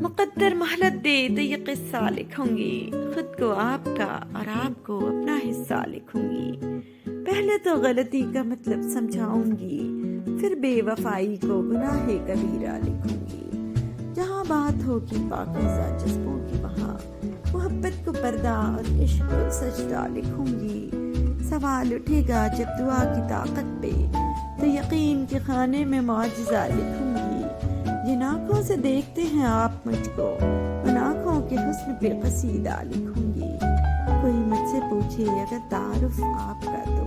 مقدر مہلت دے تو یہ قصہ لکھوں گی، خود کو آپ کا اور آپ کو اپنا حصہ لکھوں گی۔ پہلے تو غلطی کا مطلب سمجھاؤں گی، پھر بے وفائی کو گناہ کبیرہ لکھوں گی۔ جہاں بات ہوگی پاکیزہ جذبوں کی وہاں محبت کو پردہ اور عشق کو سجدہ لکھوں گی۔ سوال اٹھے گا جب دعا کی طاقت پہ تو یقین کے خانے میں معجزہ لکھوں گی۔ جن آنکھوں سے دیکھتے ہیں آپ مجھ کو، ان آنکھوں کے حسن پہ قصیدہ لکھوں گی۔ کوئی مجھ سے پوچھے اگر تعارف آپ کا تو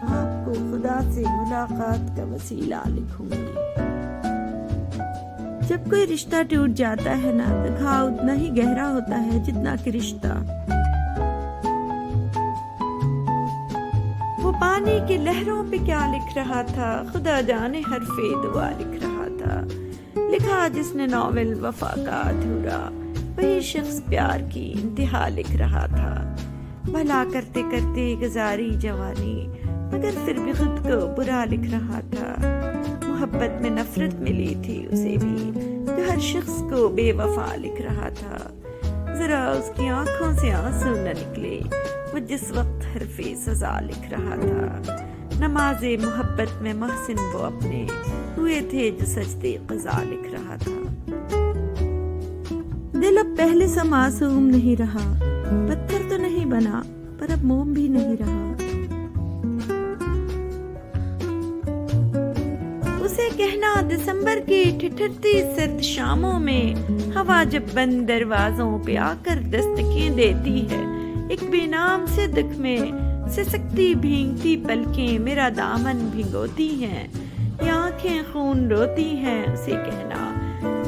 آپ کو خدا سے ملاقات کا وسیلہ لکھوں گی۔ جب کوئی رشتہ ٹوٹ جاتا ہے نا تو گھاؤ اتنا ہی گہرا ہوتا ہے جتنا کہ رشتہ۔ وہ پانی کی لہروں پہ کیا لکھ رہا تھا، خدا جانے حرف دعا لکھ رہا تھا۔ لکھا جس نے ناول وفا کا ادھورا، وہی شخص پیار کی انتہا لکھ رہا تھا۔ بھلا کرتے کرتے گزاری جوانی، مگر پھر بھی خود کو برا لکھ رہا تھا۔ محبت میں نفرت ملی تھی اسے بھی، جو ہر شخص کو بے وفا لکھ رہا تھا۔ ذرا اس کی آنکھوں سے آنسو نہ نکلے، وہ جس وقت حرف سزا لکھ رہا تھا۔ نماز محبت میں محسن وہ اپنے ہوئے تھے جو سجدے قضا لکھ رہا تھا۔ دل اب پہلے سا معصوم نہیں رہا، پتھر تو نہیں بنا پر اب موم بھی نہیں رہا۔ اسے کہنا دسمبر کی ٹھٹھرتی سرد شاموں میں ہوا جب بند دروازوں پہ آ کر دستکیں دیتی ہے، ایک بے نام سے دکھ میں سسکتی بھیگتی پلکیں میرا دامن بھگوتی ہیں، یہ آنکھیں خون روتی ہیں۔ اسے کہنا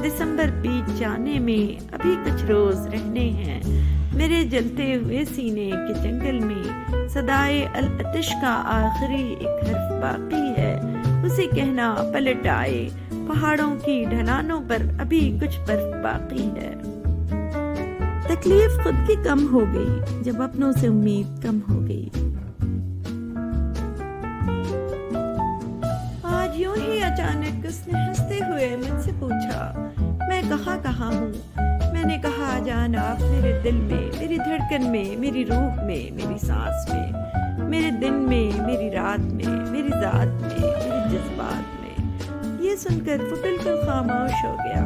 دسمبر بیت جانے میں ابھی کچھ روز رہنے ہیں، میرے جلتے ہوئے سینے کے جنگل میں صدائے العطش کا آخری ایک حرف باقی ہے۔ اسے کہنا پلٹ آئے پہاڑوں کی ڈھلانوں پر ابھی کچھ برف باقی ہے۔ تکلیف خود کی کم ہو گئی جب اپنوں سے امید کم ہو گئی۔ آج یوں ہی اچانک اس نے ہنستے ہوئے مجھ سے پوچھا میں کہاں ہوں۔ میں نے کہا جان آپ میرے دل میں، میری دھڑکن میں، میری روح میں، میری سانس میں، میرے دن میں، میری رات میں، میری ذات میں، میرے جذبات میں۔ یہ سن کر وہ بالکل خاموش ہو گیا۔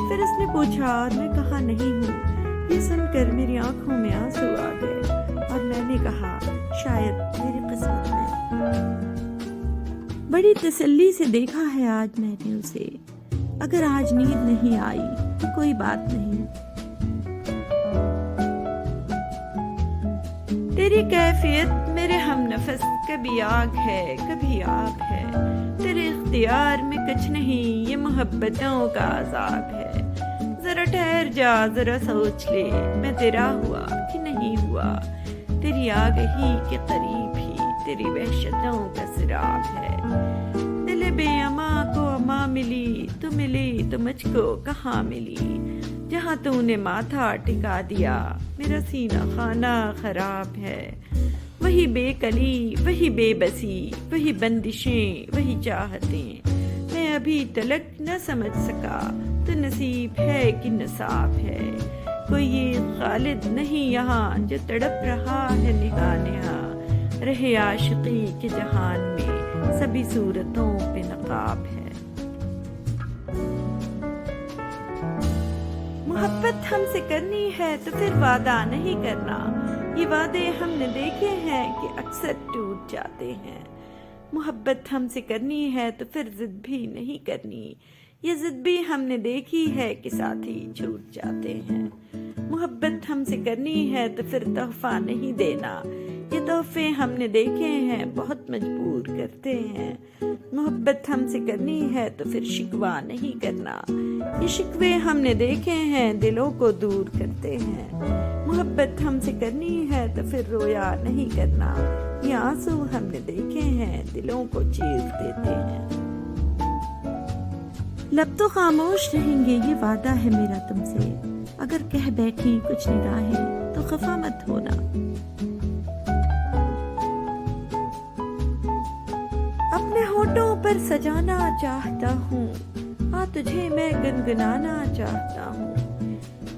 پھر اس نے پوچھا اور میں کہا نہیں ہوں۔ یہ سن کر میری آنکھوں میں آنسو آ گئے اور میں نے کہا شاید میری قسمت میں۔ بڑی تسلی سے دیکھا ہے آج میں نے اسے، اگر آج نیند نہیں آئی تو کوئی بات نہیں۔ تیری کیفیت میرے ہم نفس کبھی آگ ہے کبھی آب ہے، تیرے اختیار میں کچھ نہیں، یہ محبتوں کا عذاب ہے۔ ذرا ٹھہر جا، ذرا سوچ لے، میں تیرا ہوا کہ نہیں ہوا، تیری آگہی کے قریب ہی تیری وحشتوں کا سراب ہے۔ دل بے اما کو اما ملی، تو ملی تو مجھ کو کہاں ملی، جہاں تو نے ماتھا ٹکا دیا میرا سینہ خانہ خراب ہے۔ وہی بے کلی، وہی بے بسی، وہی بندشیں، وہی چاہتیں، میں ابھی تلک نہ سمجھ سکا تو نصیب ہے کہ نصاب ہے۔ کوئی یہ خالد نہیں یہاں جو تڑپ رہا ہے نہا نہا، رہے عاشقی کے جہان میں سبھی صورتوں پہ نقاب ہے۔ محبت ہم سے کرنی ہے تو پھر وعدہ نہیں کرنا، یہ وعدے ہم نے دیکھے ہیں کہ اکثر ٹوٹ جاتے ہیں۔ محبت ہم سے کرنی ہے تو پھر ضد بھی نہیں کرنی، یہ ضد بھی ہم نے دیکھی ہے کہ ساتھی چھوٹ جاتے ہیں۔ محبت ہم سے کرنی ہے تو پھر تحفہ نہیں دینا، یہ تحفے ہم نے دیکھے ہیں بہت مجبور کرتے ہیں۔ محبت ہم سے کرنی ہے تو پھر شکوہ نہیں کرنا، یہ شکوے ہم نے دیکھے ہیں دلوں کو دور کرتے ہیں۔ محبت ہم سے کرنی ہے تو پھر رویا نہیں کرنا، یہ آنسو ہم نے دیکھے ہیں دلوں کو چیر دیتے ہیں۔ لب تو خاموش رہیں گے یہ وعدہ ہے میرا تم سے، اگر کہہ بیٹھی کچھ نگاہیں تو خفا مت ہونا۔ اپنے ہونٹوں پر سجانا چاہتا ہوں تجھے میں گنگنانا چاہتا ہوں،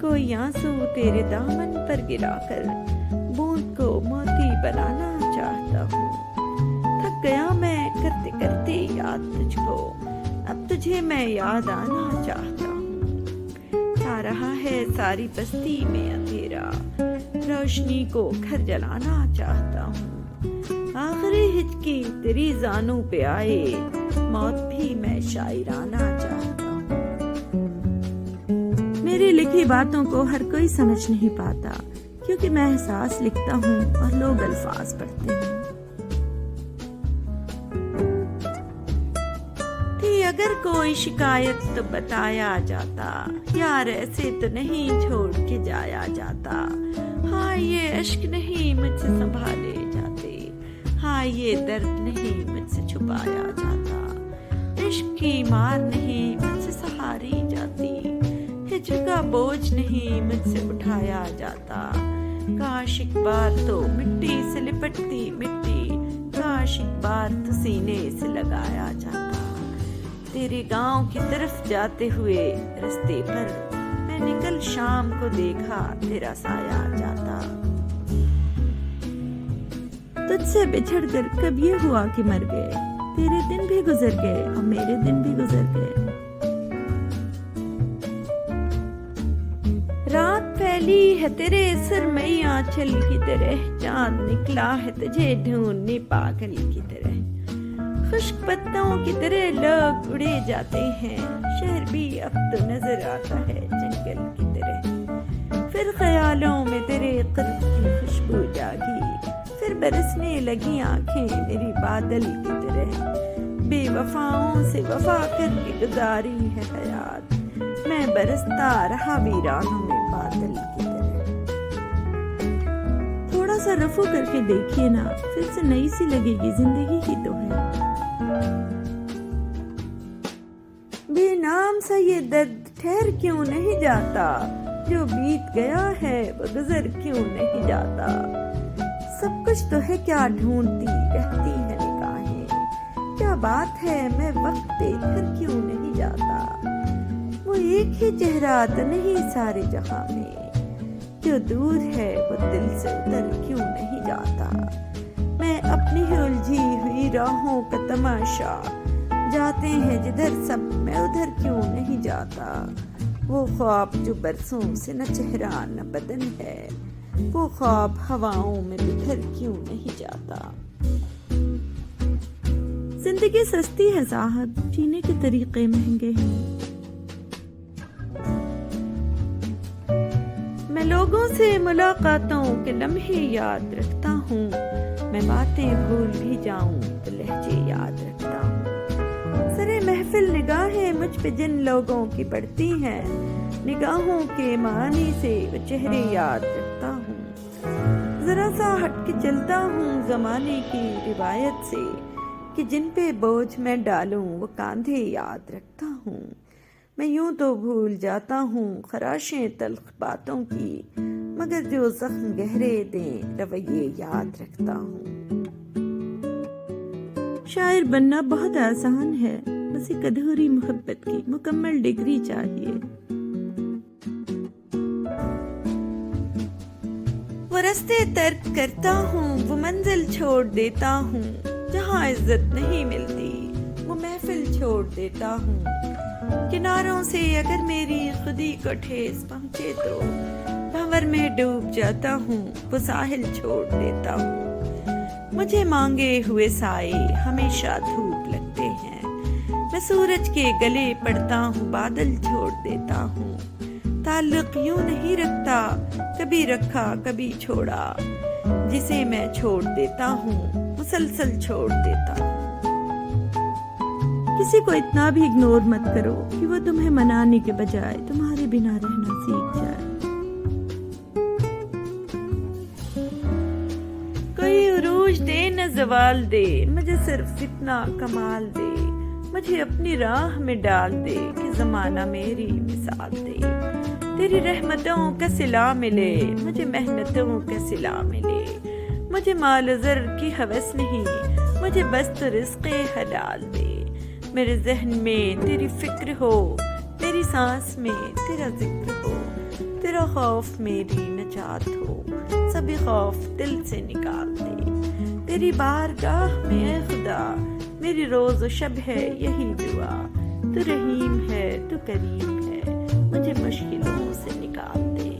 کوئی آنسو تیرے دامن پر گرا کر بوند کو موتی بنانا چاہتا ہوں۔ تھک گیا میں کرتے کرتے یاد تجھ کو، اب تجھے میں یاد آنا چاہتا ہوں۔ آ رہا ہے ساری بستی میں اندھیرا، روشنی کو گھر جلانا چاہتا ہوں۔ آخری ہچکی تیری زانوں پہ آئے، موت بھی میں شاعرانہ چاہتا ہوں۔ میری لکھی باتوں کو ہر کوئی سمجھ نہیں پاتا، کیونکہ میں احساس لکھتا ہوں اور لوگ الفاظ پڑھتے ہیں۔ تھی اگر کوئی شکایت تو بتایا جاتا، یار ایسے تو نہیں چھوڑ کے جایا جاتا۔ ہاں یہ عشق نہیں مجھ سے سنبھالے جاتے، ہاں یہ درد نہیں مجھ سے چھپایا جاتا۔ عشق کی مار نہیں مجھ سے سہاری جاتی، ہجر کا بوجھ نہیں مجھ سے اٹھایا جاتا۔ کاش ایک بار تو مٹی سے لپٹتی مٹی، کاش ایک بار تو سینے سے لگایا جاتا۔ تیرے گاؤں کی طرف جاتے ہوئے رستے پر میں نے کل شام کو دیکھا تیرا سایہ جاتا۔ تجھ سے بچھڑ کر کب یہ ہوا کہ مر گئے، تیرے دن بھی گزر گئے اور میرے دن بھی گزر گئے۔ رات پھیلی ہے تیرے سرمئی آنچل کی طرح، چاند نکلا ہے تجھے ڈھونڈنے پاگل کی طرح۔ خشک پتوں کی طرح لوگ اڑے جاتے ہیں، شہر بھی اب تو نظر آتا ہے جنگل کی طرح۔ پھر خیالوں میں تیرے قرب کی خوشبو جاگی، پھر برسنے لگی آنکھیں میری بادل کی طرح۔ بے وفاؤں سے وفا کر کے گزاری ہے حیات، میں برستا رہا ویرانوں میں بادل کی طرح۔ تھوڑا سا رفو کر کے دیکھیے نا، پھر سے نئی سی لگے گی، زندگی ہی تو ہے۔ بے نام سا یہ درد ٹھہر کیوں نہیں جاتا، جو بیت گیا ہے وہ گزر کیوں نہیں جاتا۔ سب کچھ تو ہے کیا ڈھونڈتی رہتی ہے نگاہیں، کیا بات ہے میں وقت پہ پھر کیوں نہیں جاتا۔ وہ ایک ہی چہرہ تو نہیں سارے جہاں میں، جو دور ہے وہ دل سے اتر کیوں نہیں جاتا۔ میں اپنی ہی الجھی ہوئی راہوں کا تماشا، جاتے ہیں جدھر سب میں ادھر کیوں نہیں جاتا۔ وہ خواب جو برسوں سے نہ چہرہ نہ بدن ہے، وہ خواب ہواؤں میں بکھر کیوں نہیں جاتا۔ زندگی سستی ہے صاحب، جینے کے طریقے مہنگے ہیں۔ میں لوگوں سے ملاقاتوں کے لمحے یاد رکھتا ہوں، میں باتیں بھول بھی جاؤں تو لہجے یاد رکھتا ہوں۔ سرے محفل نگاہیں مجھ پہ جن لوگوں کی پڑتی ہیں، نگاہوں کے معنی سے وہ چہرے یاد رکھتا ہوں۔ ذرا سا ہٹ کے چلتا ہوں زمانے کی روایت سے، کہ جن پہ بوجھ میں ڈالوں وہ کاندھے یاد رکھتا ہوں۔ میں یوں تو بھول جاتا ہوں خراشیں تلخ باتوں کی، مگر جو زخم گہرے دیں رویے یاد رکھتا ہوں۔ شاعر بننا بہت آسان ہے، بس ایک ادھوری محبت کی مکمل ڈگری چاہیے۔ وہ رستے ترک کرتا ہوں، وہ منزل چھوڑ دیتا ہوں، جہاں عزت نہیں ملتی وہ محفل چھوڑ دیتا ہوں۔ کناروں سے اگر میری خودی کو ٹھیس پہنچے تو بھنور میں ڈوب جاتا ہوں، وہ ساحل چھوڑ دیتا ہوں۔ مجھے مانگے ہوئے سائے ہمیشہ دھوپ لگتے ہیں، میں سورج کے گلے پڑتا ہوں، بادل چھوڑ دیتا ہوں۔ تعلق یوں نہیں رکھتا، کبھی رکھا کبھی چھوڑا، جسے میں چھوڑ دیتا ہوں مسلسل چھوڑ دیتا ہوں۔ کسی کو اتنا بھی اگنور مت کرو کہ وہ تمہیں منانے کے بجائے تمہارے بنا رہنا سیکھ جائے۔ کوئی عروج دے نہ زوال دے، مجھے صرف اتنا کمال دے، مجھے اپنی راہ میں ڈال دے کہ زمانہ میری مثال دے۔ تیری رحمتوں کا صلہ ملے، مجھے محنتوں کا صلہ ملے، مجھے مال و زر کی ہوس نہیں، مجھے بس تو رزق حلال دے۔ میرے ذہن میں تیری فکر ہو، میری سانس میں تیرا ذکر ہو، تیرا خوف میری نجات ہو، سبھی خوف دل سے نکال دے، تیری بارگاہ میں اے خدا میری روز و شب ہے یہی دعا، تو رحیم ہے تو کریم ہے، مجھے مشکلوں سے نکال دے۔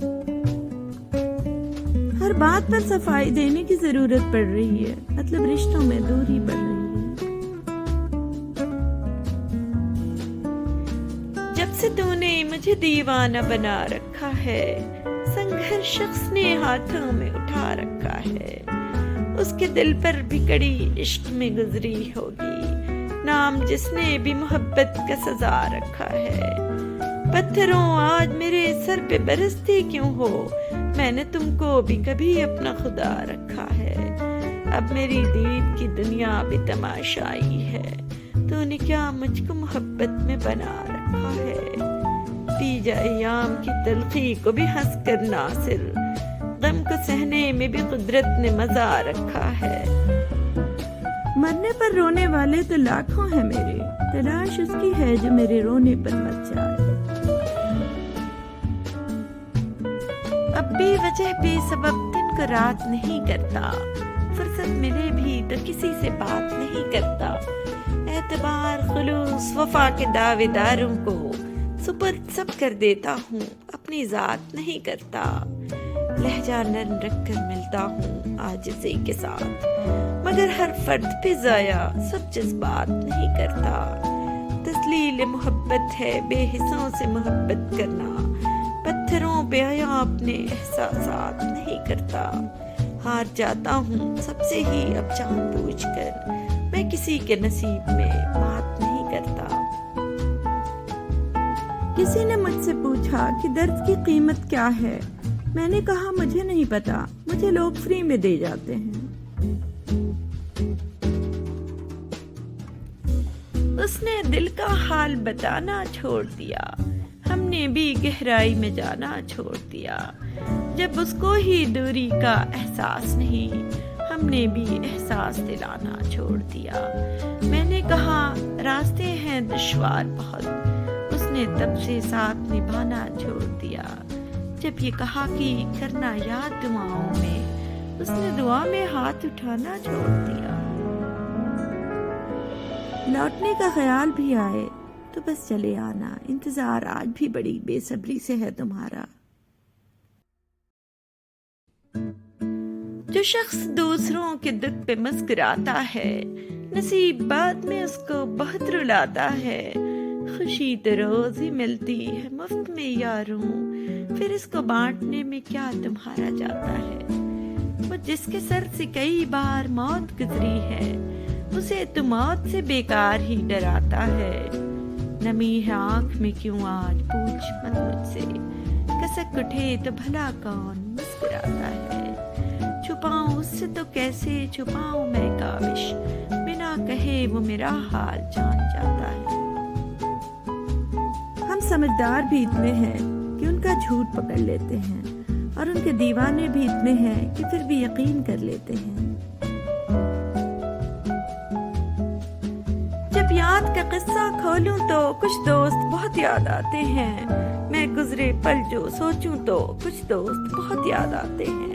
ہر بات پر صفائی دینے کی ضرورت پڑ رہی ہے، مطلب رشتوں میں دوری بڑھ رہی ہے۔ جب سے تو نے مجھے دیوانہ بنا رکھا ہے، سنگ ہر شخص نے ہاتھوں میں اٹھا رکھا ہے، اس کے دل پر بھی کڑی عشق میں گزری ہوگی، نام جس نے بھی محبت کا سزا رکھا ہے۔ پتھروں آج میرے سر پہ برستے کیوں ہو، میں نے تم کو بھی کبھی اپنا خدا رکھا ہے، اب میری دید کی دنیا بھی تماشائی ہے، تو نے کیا مجھ کو محبت میں بنا رکھا ہے۔ پی جا ایام کی تلخی کو بھی ہنس کر ناصر، غم کو سہنے میں بھی قدرت نے مزہ رکھا ہے۔ مرنے پر رونے والے تو لاکھوں ہیں میرے، تلاش اس کی ہے جو میرے رونے پر مر جائے۔ اب بے وجہ بے سبب دن کو رات نہیں کرتا، فرصت ملے بھی تو کسی سے بات نہیں کرتا، اعتبار خلوص وفا کے دعوے داروں کو سپرد سب کر دیتا ہوں، اپنی ذات نہیں کرتا، لہجہ نرم رکھ کر ملتا ہوں عاجزی کے ساتھ، مگر ہر فرد پہ ضائع سب جذبات نہیں کرتا، تسلیل محبت ہے بے حصوں سے محبت کرنا، پتھروں پہ آیا اپنے احساسات نہیں کرتا، ہار جاتا ہوں سب سے ہی اب جان بوجھ کر، میں کسی کے نصیب میں بات نہیں کرتا۔ کسی نے مجھ سے پوچھا کہ درد کی قیمت کیا ہے، میں نے کہا مجھے نہیں پتا، مجھے لوگ فری میں دے جاتے ہیں۔ اس نے دل کا حال بتانا چھوڑ دیا، ہم نے بھی گہرائی میں جانا چھوڑ دیا، جب اس کو ہی دوری کا احساس نہیں، ہم نے بھی احساس دلانا چھوڑ دیا۔ میں نے کہا راستے ہیں دشوار بہت، اس نے تب سے ساتھ نبھانا چھوڑ دیا، جب یہ کہا کہ کرنا یاد دعاؤں میں، اس نے دعا میں ہاتھ اٹھانا چھوڑ دیا۔ لوٹنے کا خیال بھی آئے تو بس چلے آنا، انتظار آج بھی بڑی بے صبری سے ہے تمہارا۔ جو شخص دوسروں کے دکھ پہ مسکراتا ہے، نصیب بعد میں اس کو بہت رلاتا ہے، خوشی تو روز ہی ملتی ہے مفت میں یاروں، پھر اس کو بانٹنے میں کیا تمہارا جاتا ہے۔ وہ جس کے سر سے کئی بار موت گزری ہے، اسے تو موت سے بیکار ہی ڈراتا ہے۔ نمی ہے آنکھ میں کیوں آج پوچھ مت مجھ سے، کسک اٹھے تو بھلا کون مسکراتا ہے۔ چھپاؤں اس سے تو کیسے چھپاؤں میں کاوش، بنا کہے وہ میرا حال جان جاتا ہے۔ ہم سمجھدار بھی اتنے ہیں کہ ان کا جھوٹ پکڑ لیتے ہیں، اور ان کے دیوانے بھی اتنے ہیں کہ پھر بھی یقین کر لیتے ہیں۔ جب یاد کا قصہ کھولوں تو کچھ دوست بہت یاد آتے ہیں، میں گزرے پل جو سوچوں تو کچھ دوست بہت یاد آتے ہیں۔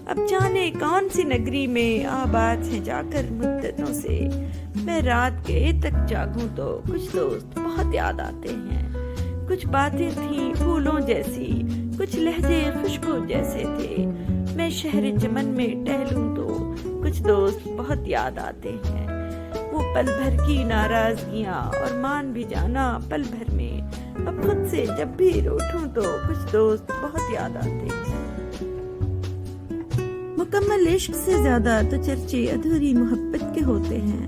اب جانے کون سی نگری میں آباد ہیں جا کر مدتوں سے، میں رات کے تک جاگوں تو کچھ دوست بہت یاد آتے ہیں۔ کچھ باتیں تھیں پھولوں جیسی، کچھ لہجے خوشبو جیسے تھے، میں شہر چمن میں ٹہلوں تو کچھ دوست بہت یاد آتے ہیں۔ وہ پل بھر کی ناراضگیاں اور مان بھی جانا پل بھر میں، اب خود سے جب بھی روٹھوں تو کچھ دوست بہت یاد آتے ہیں۔ مکمل عشق سے زیادہ تو چرچے ادھوری محبت کے ہوتے ہیں۔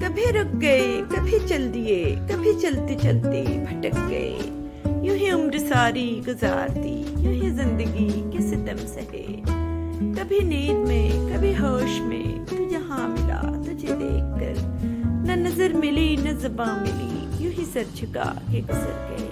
کبھی رک گئے، کبھی چل دیے، کبھی چلتے چلتے بھٹک گئے، یوں ہی عمر ساری گزار دی، یوں ہی زندگی کے ستم سہے، کبھی نیند میں کبھی ہوش میں، تو جہاں ملا تجھے دیکھ کر، نہ نظر ملی نہ زباں ملی، یوں ہی سر جھکا کے گزر گئے،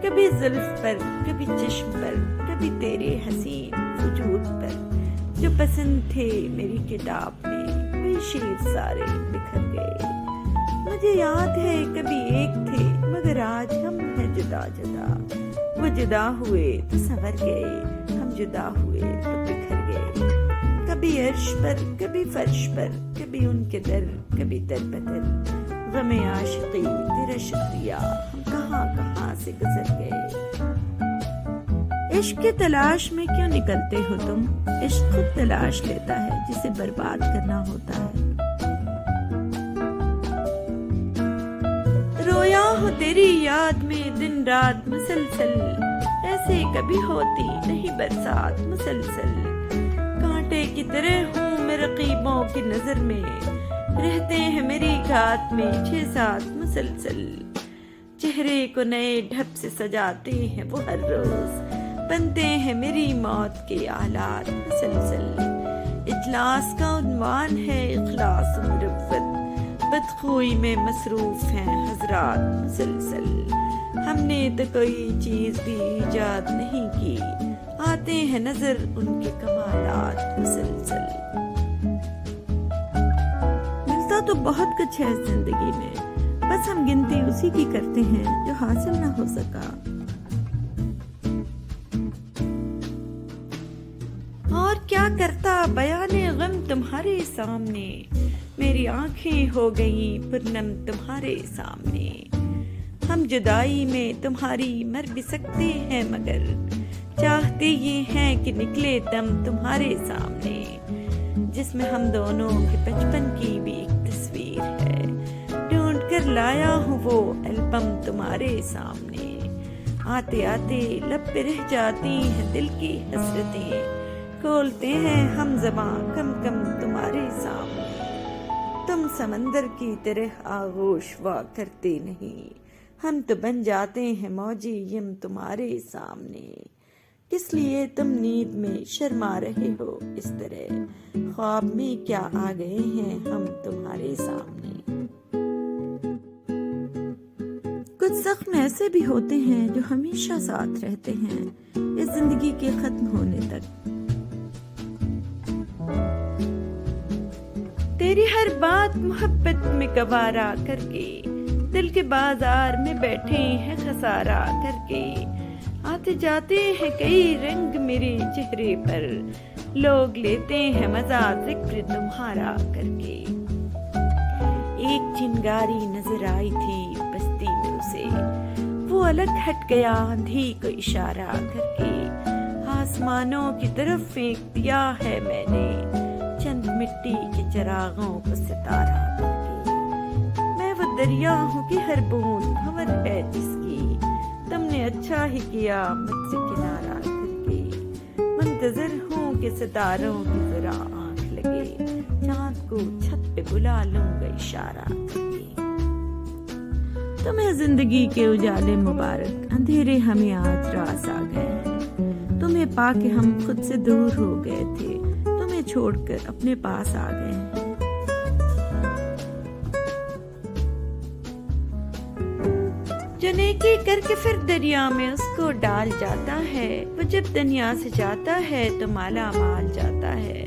کبھی زلف پر کبھی چشم پر، کبھی تیرے حسین وجود پر، جو پسند تھے میری کتاب میں وہی شیر سارے بکھر گئے. مجھے یاد ہے کبھی ایک تھے مگر آج ہم ہیں جدا جدا. وہ جدا ہوئے تو سنور گئے, ہم جدا ہوئے تو بکھر گئے. کبھی عرش پر کبھی فرش پر, کبھی ان کے در کبھی در بدر. غم عاشقی تیرا شکریہ ہم کہاں کہاں سے گزر گئے. عشق کی تلاش میں کیوں نکلتے ہو تم؟ عشق خود تلاش لیتا ہے جسے برباد کرنا ہوتا ہے. رویا ہوں تیری یاد میں دن رات مسلسل, ایسے کبھی ہوتی نہیں برسات مسلسل. کانٹے کی طرح ہوں میں رقیبوں کی نظر میں, رہتے ہیں میری گھات میں 6-7 مسلسل. چہرے کو نئے ڈھب سے سجاتے ہیں وہ ہر روز, بنتے ہیں میری موت کے آلات مسلسل. اجلاس کا عنوان ہے اخلاص و مروت, بدخوئی میں مصروف ہیں حضرات مسلسل. ہم نے تو کوئی چیز بھی ایجاد نہیں کی, آتے ہیں نظر ان کے کمالات مسلسل. ملتا تو بہت کچھ ہے زندگی میں, بس ہم گنتی اسی کی کرتے ہیں جو حاصل نہ ہو سکا. اور کیا کرتا بیان غم تمہارے سامنے, میری آنکھیں ہو گئیں پرنم تمہارے سامنے. ہم جدائی میں تمہاری مر بھی سکتے ہیں مگر چاہتے یہ ہیں کہ نکلے دم تمہارے سامنے. جس میں ہم دونوں کے بچپن کی بھی ایک تصویر ہے, ڈھونڈ کر لایا ہوں وہ البم تمہارے سامنے. آتے آتے لب پہ رہ جاتی ہیں دل کی حسرتیں, کھولتے ہیں ہم زباں کم کم تمہارے سامنے. تم سمندر کی طرح آغوش وا کرتے نہیں, ہم تو بن جاتے ہیں موجی یم تمہارے سامنے. کس لیے تم نیند میں شرما رہے ہو اس طرح, خواب میں کیا آ گئے ہیں ہم تمہارے سامنے. کچھ زخم ایسے بھی ہوتے ہیں جو ہمیشہ ساتھ رہتے ہیں اس زندگی کے ختم ہونے تک. تیری ہر بات محبت میں گوارا کر کے, دل کے بازار میں بیٹھے ہیں خسارہ کر کے. آتے جاتے ہیں کئی رنگ میرے چہرے پر, لوگ لیتے ہیں مزہ ذکر تمہارا کر کے. ایک چنگاری نظر آئی تھی بستی میں اسے, وہ الگ ہٹ گیا آندھی کو اشارہ کر کے. آسمانوں کی طرف پھینک دیا ہے میں نے چند مٹی کے چراغوں کو ستارہ کر کے. میں وہ دریا ہوں کہ ہر بوند بھنور ہے جس کی, تم نے اچھا ہی کیا مجھ سے کنارہ کر کے. منتظر ہوں کہ ستاروں کی ذرا آنکھ لگے, چاند کو چھت پہ بلا لوں گا اشارہ کر کے. تمہیں زندگی کے اجالے مبارک, اندھیرے ہمیں آج راس آ گئے ہیں. تمہیں پا کے ہم خود سے دور ہو گئے تھے, تمہیں چھوڑ کر اپنے پاس آ گئے ہیں. جو نیکی کر کے پھر دریا میں اس کو ڈال جاتا ہے, وہ جب دنیا سے جاتا ہے تو مالا مال جاتا ہے.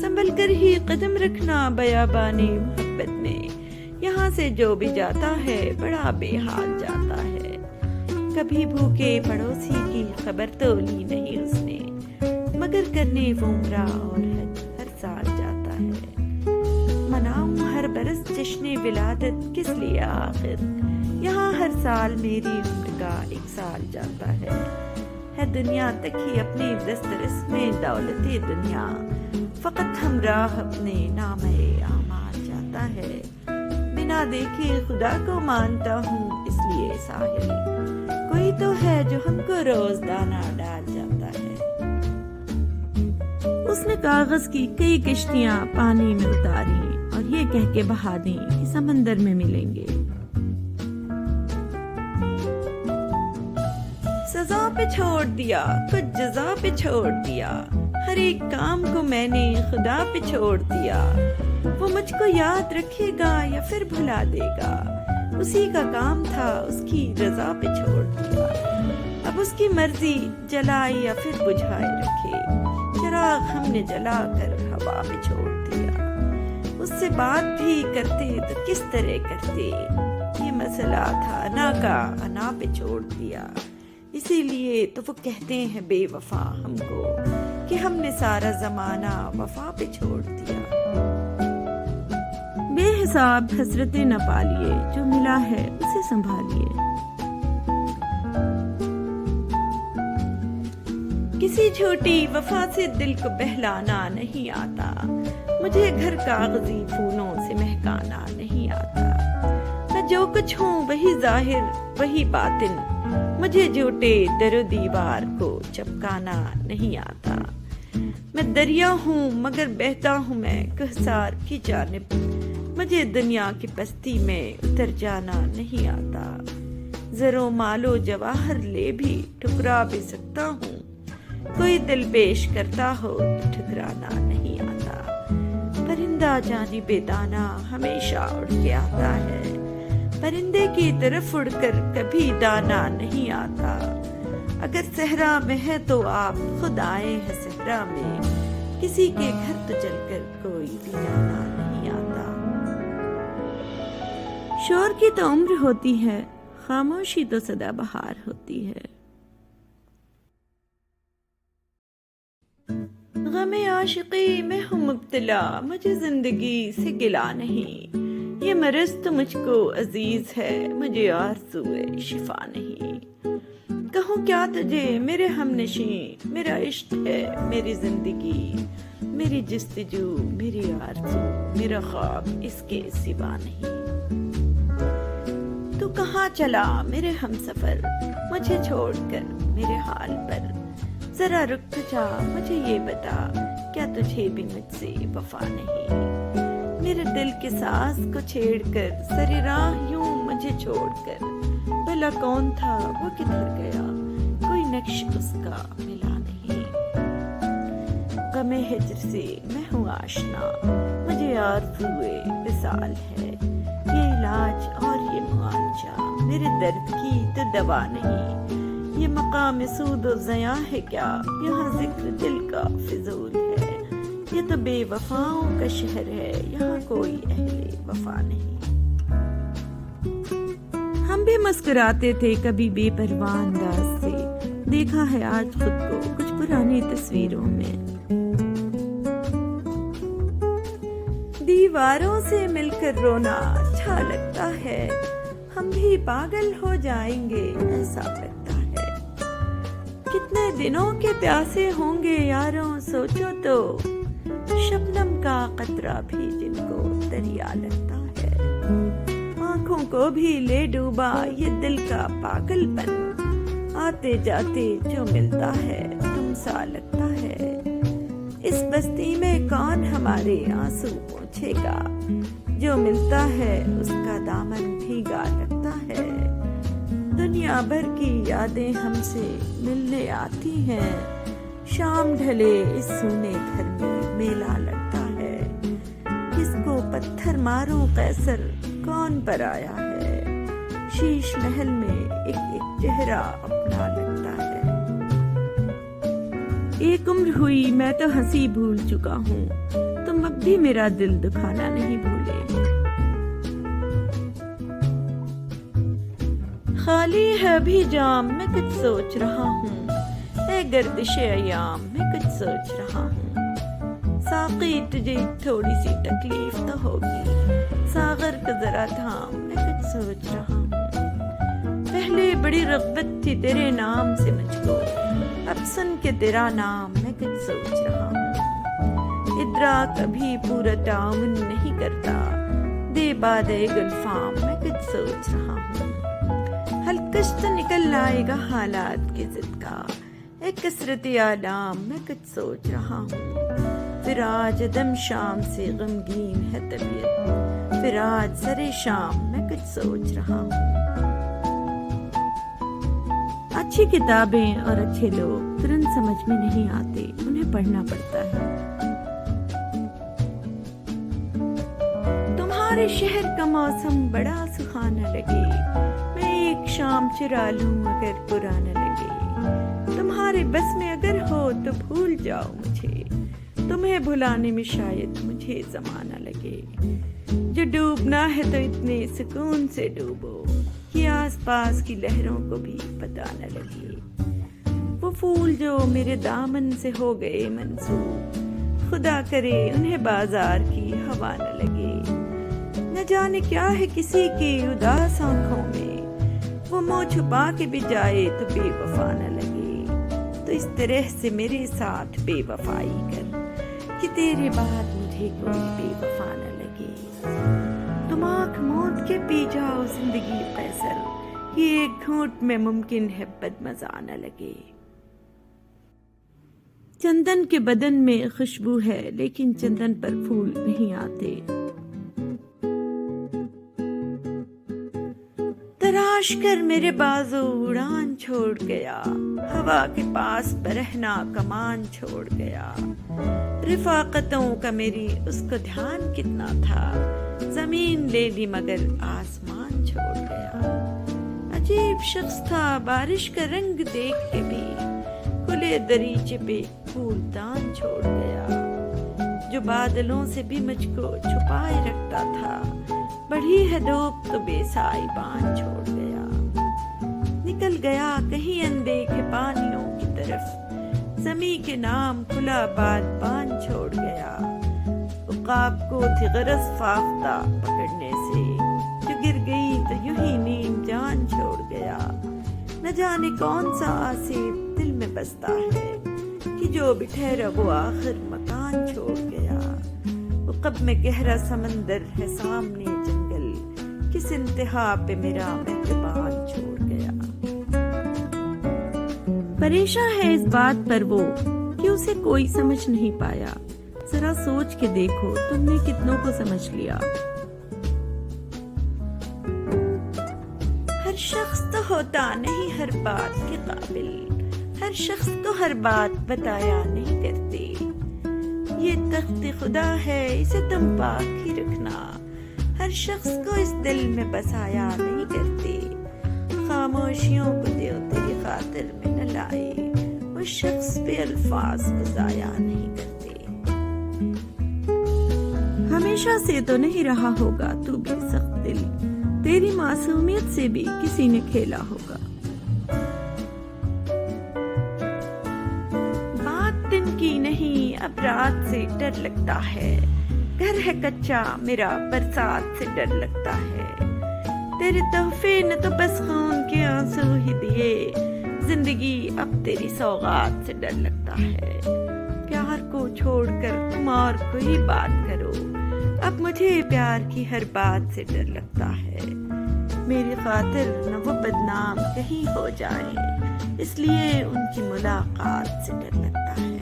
سنبھل کر ہی قدم رکھنا بیابانی محبت میں, یہاں سے جو بھی جاتا ہے بڑا بے حال جاتا ہے. کبھی بھوکے پڑوسی کی خبر تو لی نہیں اس نے, مگر کرنے وہ عمرہ اور حج ہر سال جاتا ہے. مناؤں ہر برس جشن ولادت کس لیے آخر, یہاں ہر سال میری عمر کا 1 سال جاتا ہے. دنیا تک ہی اپنی دسترس میں دولت دنیا, فقط ہمراہ اپنے نام اعمال جاتا ہے. بنا دیکھے خدا کو مانتا ہوں اس لیے ساحل, کوئی تو ہے جو ہم کو روز دانہ ڈال جاتا ہے. اس نے کاغذ کی کئی کشتیاں پانی میں اتاری اور یہ کہہ کے بہا دیں کہ سمندر میں ملیں گے. سزا پہ چھوڑ دیا, کچھ جزا پہ چھوڑ دیا, ہر ایک کام کو میں نے خدا پہ چھوڑ دیا. وہ مجھ کو یاد رکھے گا یا پھر بھلا دے گا, اسی کا کام تھا اس کی رضا پہ چھوڑ دیا. اب اس کی مرضی جلائے یا پھر بجھائے رکھے, چراغ چراغ ہم نے جلا کر ہوا میں چھوڑ دیا. اس سے بات بھی کرتے تو کس طرح کرتے, یہ مسئلہ تھا انا کا, انا پہ چھوڑ دیا. اسی لیے تو وہ کہتے ہیں بے وفا ہم کو, کہ ہم نے سارا زمانہ وفا پہ چھوڑ دیا. بے حساب حسرتیں نہ پالیے, جو ملا ہے اسے سنبھالیے. کسی چھوٹی وفا سے دل کو بہلانا نہیں آتا, مجھے گھر کاغذی پھولوں سے مہکانا نہیں آتا. میں جو کچھ ہوں وہی ظاہر وہی باطن, مجھے جھوٹے در و دیوار کو چپکانا نہیں آتا. میں دریا ہوں مگر بہتا ہوں میں کوہسار کی جانب, مجھے دنیا کی پستی میں اتر جانا نہیں آتا. زرو مالو جواہر لے بھی ٹھکرا بھی سکتا ہوں, کوئی دل پیش کرتا ہو تو ٹھکرانا نہیں آتا. پرندہ جانب دانا ہمیشہ اڑ کے آتا ہے, پرندے کی طرف اڑ کر کبھی دانا نہیں آتا. اگر صحرا میں ہے تو آپ خود آئے ہیں صحرا میں, کسی کے گھر تو چل کر کوئی بھی جانا نہیں آتا. شور کی تو عمر ہوتی ہے, خاموشی تو سدا بہار ہوتی ہے. غم عاشقی میں ہوں مبتلا, مجھے زندگی سے گلا نہیں. یہ مرض تو مجھ کو عزیز ہے, مجھے آرزوئے شفا نہیں. کہوں کیا تجھے میرے ہم نشیں, میرا عشق ہے میری زندگی, میری جستجو میری آرزو میرا خواب اس کے سوا نہیں. تو کہاں چلا میرے ہم سفر, مجھے چھوڑ کر میرے حال پر. ذرا رک جا مجھے یہ بتا, کیا تجھے بھی مجھ سے وفا نہیں. میرے دل کے ساز کو چھیڑ کر سر راہ یوں مجھے چھوڑ کر, بھلا کون تھا وہ کدھر گیا, کوئی نقش اس کا ملا نہیں. غم ہجر سے میں ہوں آشنا, مجھے آرزوئے وصال ہے. یہ علاج اور یہ معالجہ میرے درد کی تو دوا نہیں. یہ مقام سود و ضیاء ہے کیا, یہاں ذکر دل کا فضول ہے. یہ تو بے وفاؤں کا شہر ہے, یہاں کوئی اہل وفا نہیں. ہم بھی مسکراتے تھے کبھی بے پرواہ انداز سے, دیکھا ہے آج خود کو کچھ پرانی تصویروں میں. دیواروں سے مل کر رونا اچھا لگتا ہے, ہم بھی پاگل ہو جائیں گے ایسا لگتا ہے. کتنے دنوں کے پیاسے ہوں گے یاروں سوچو تو, شبنم کا قطرہ بھی جن کو دریا لگتا ہے. آنکھوں کو بھی لے ڈوبا یہ دل کا پاگل پن, آتے جاتے جو ملتا ہے تم سا لگتا ہے. اس بستی میں کون ہمارے آنسو پوچھے گا, جو ملتا ہے اس کا دامن بھیگا لگتا ہے. دنیا بھر کی یادیں ہم سے ملنے آتی ہیں, شام ڈھلے اس سونے گھر میں میلہ لگتا ہے. کس کو پتھر ماروں قیصر کون پر آیا ہے, شیش محل میں ایک ایک چہرہ اپنا لگتا ہے. ایک عمر ہوئی میں تو ہنسی بھول چکا ہوں, تم اب بھی میرا دل دکھانا نہیں بھولے. خالی ہے بھی جام میں کچھ سوچ رہا ہوں, اے گردش ایام میں کچھ سوچ رہا ہوں. ساقی تجھے تھوڑی سی تکلیف تو ہوگی, ساغر کا ذرا تھام میں کچھ سوچ رہا ہوں. پہلے بڑی رغبت تھی تیرے نام سے مجھ کو, اب سن کے تیرا نام میں کچھ سوچ رہا ہوں. ادراک ابھی پورا تعاون نہیں کرتا, دے بادے گلفام میں کچھ سوچ رہا ہوں. ہلکش تو نکل آئے گا حالات کی ضد کا, ایک کثرت آلام میں کچھ سوچ رہا ہوں. پھر آج دم شام سے غمگین ہے طبیعت, پھر آج سرے شام میں کچھ سوچ رہا ہوں. اچھی کتابیں اور اچھے لوگ ترنت سمجھ میں نہیں آتے, انہیں پڑھنا پڑتا ہے. تمہارے شہر کا موسم بڑا سہانا لگے, میں ایک شام چرا لوں اگر پرانا لگے. تمہارے بس میں اگر ہو تو بھول جاؤ مجھے، تمہیں بھلانے میں شاید مجھے زمانہ لگے۔ جو ڈوبنا ہے تو اتنے سکون سے ڈوبو کہ آس پاس کی لہروں کو بھی پتہ نہ لگے۔ وہ پھول جو میرے دامن سے ہو گئے منسوب، خدا کرے انہیں بازار کی ہوا نہ لگے۔ نہ جانے کیا ہے کسی کی اداس آنکھوں میں، وہ منہ چھپا کے بھی جائے تو بے وفا نہ لگے۔ تو اس طرح سے میرے ساتھ بے وفائی کر کہ تیرے بعد مجھے کوئی بے وفا نہ لگے۔ تم آنکھ موند کے پی جاؤ زندگی قیصر، یہ ایک گھونٹ میں ممکن ہے بدمزہ نہ لگے۔ چندن کے بدن میں خوشبو ہے لیکن چندن پر پھول نہیں آتے۔ تراش کر میرے بازو اڑان چھوڑ گیا، ہوا کے پاس برہنا کمان چھوڑ گیا۔ رفاقتوں کا میری اس کو دھیان کتنا تھا، زمین لے لی مگر آسمان چھوڑ گیا۔ عجیب شخص تھا بارش کا رنگ دیکھ کے بھی، کھلے دریچے پہ پھول دان چھوڑ گیا۔ جو بادلوں سے بھی مجھ کو چھپائے رکھتا تھا، بڑھی ہے دھوپ تو بے سائبان چھوڑ گیا۔ نکل گیا کہیں اندیکھے پانیوں کی طرف، زمیں کے نام کھلا بادبان چھوڑ گیا۔ عقاب کو تھی غرض فاختہ پکڑنے سے، جو گر گئی تو یوں ہی نیم جان چھوڑ گیا۔ نہ جانے کون سا آصف دل میں بستا ہے کہ جو بھی ٹھہرا وہ آخر مکان چھوڑ گیا۔ عقب میں گہرا سمندر ہے سامنے جنگل، کس انتہا پہ میرا مہربان چھوڑ گیا۔ پریشاں ہے اس بات پر وہ کہ اسے کوئی سمجھ نہیں پایا۔ ذرا سوچ کے دیکھو تم نے کتنوں کو سمجھ لیا۔ ہر شخص تو ہوتا نہیں ہر بات کے قابل، ہر شخص کو ہر بات بتایا نہیں کرتے۔ یہ تخت خدا ہے اسے تم پاک ہی رکھنا، ہر شخص کو اس دل میں بسایا نہیں کرتے۔ خاموشیوں کو دیو تیری خاطر میں نہ لائے، اس شخص پہ الفاظ کو ضائع نہیں کرتے۔ ہمیشہ سے تو نہیں رہا ہوگا تو بھی سخت دل، تیری معصومیت سے بھی کسی نے کھیلا ہوگا۔ بات دن کی نہیں اب رات سے ڈر لگتا ہے، گھر ہے کچا میرا برسات سے ڈر لگتا ہے۔ تیرے تحفے نے تو بس خون کے آنسو ہی دیے، زندگی اب تیری سوغات سے ڈر لگتا ہے۔ پیار کو چھوڑ کر تم اور کوئی بات کرو، اب مجھے پیار کی ہر بات سے ڈر لگتا ہے۔ میری خاطر نہ وہ بدنام کہیں ہو جائے، اس لیے ان کی ملاقات سے ڈر لگتا ہے۔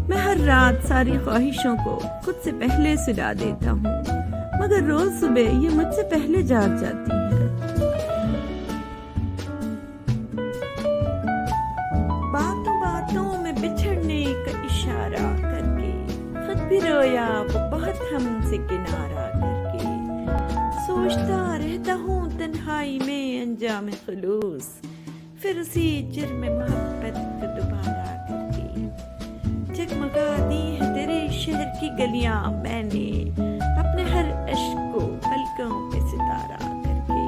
میں ہر رات ساری خواہشوں کو خود سے پہلے سلا دیتا ہوں، مگر روز صبح یہ مجھ سے پہلے جاگ جاتی ہے۔ باتوں باتوں میں بچھڑنے کا اشارہ کر کے، خود بھی رویا وہ بہت ہم سے کنارہ کر کے۔ سوچتا رہتا ہوں تنہائی میں انجام خلوص، پھر اسی جرم محبت کو دوبارہ کر کے۔ جگمگا دی ہے تیرے شہر کی گلیاں میں نے، اپنے ہر عشق کو پلکوں پہ ستارہ کر کے۔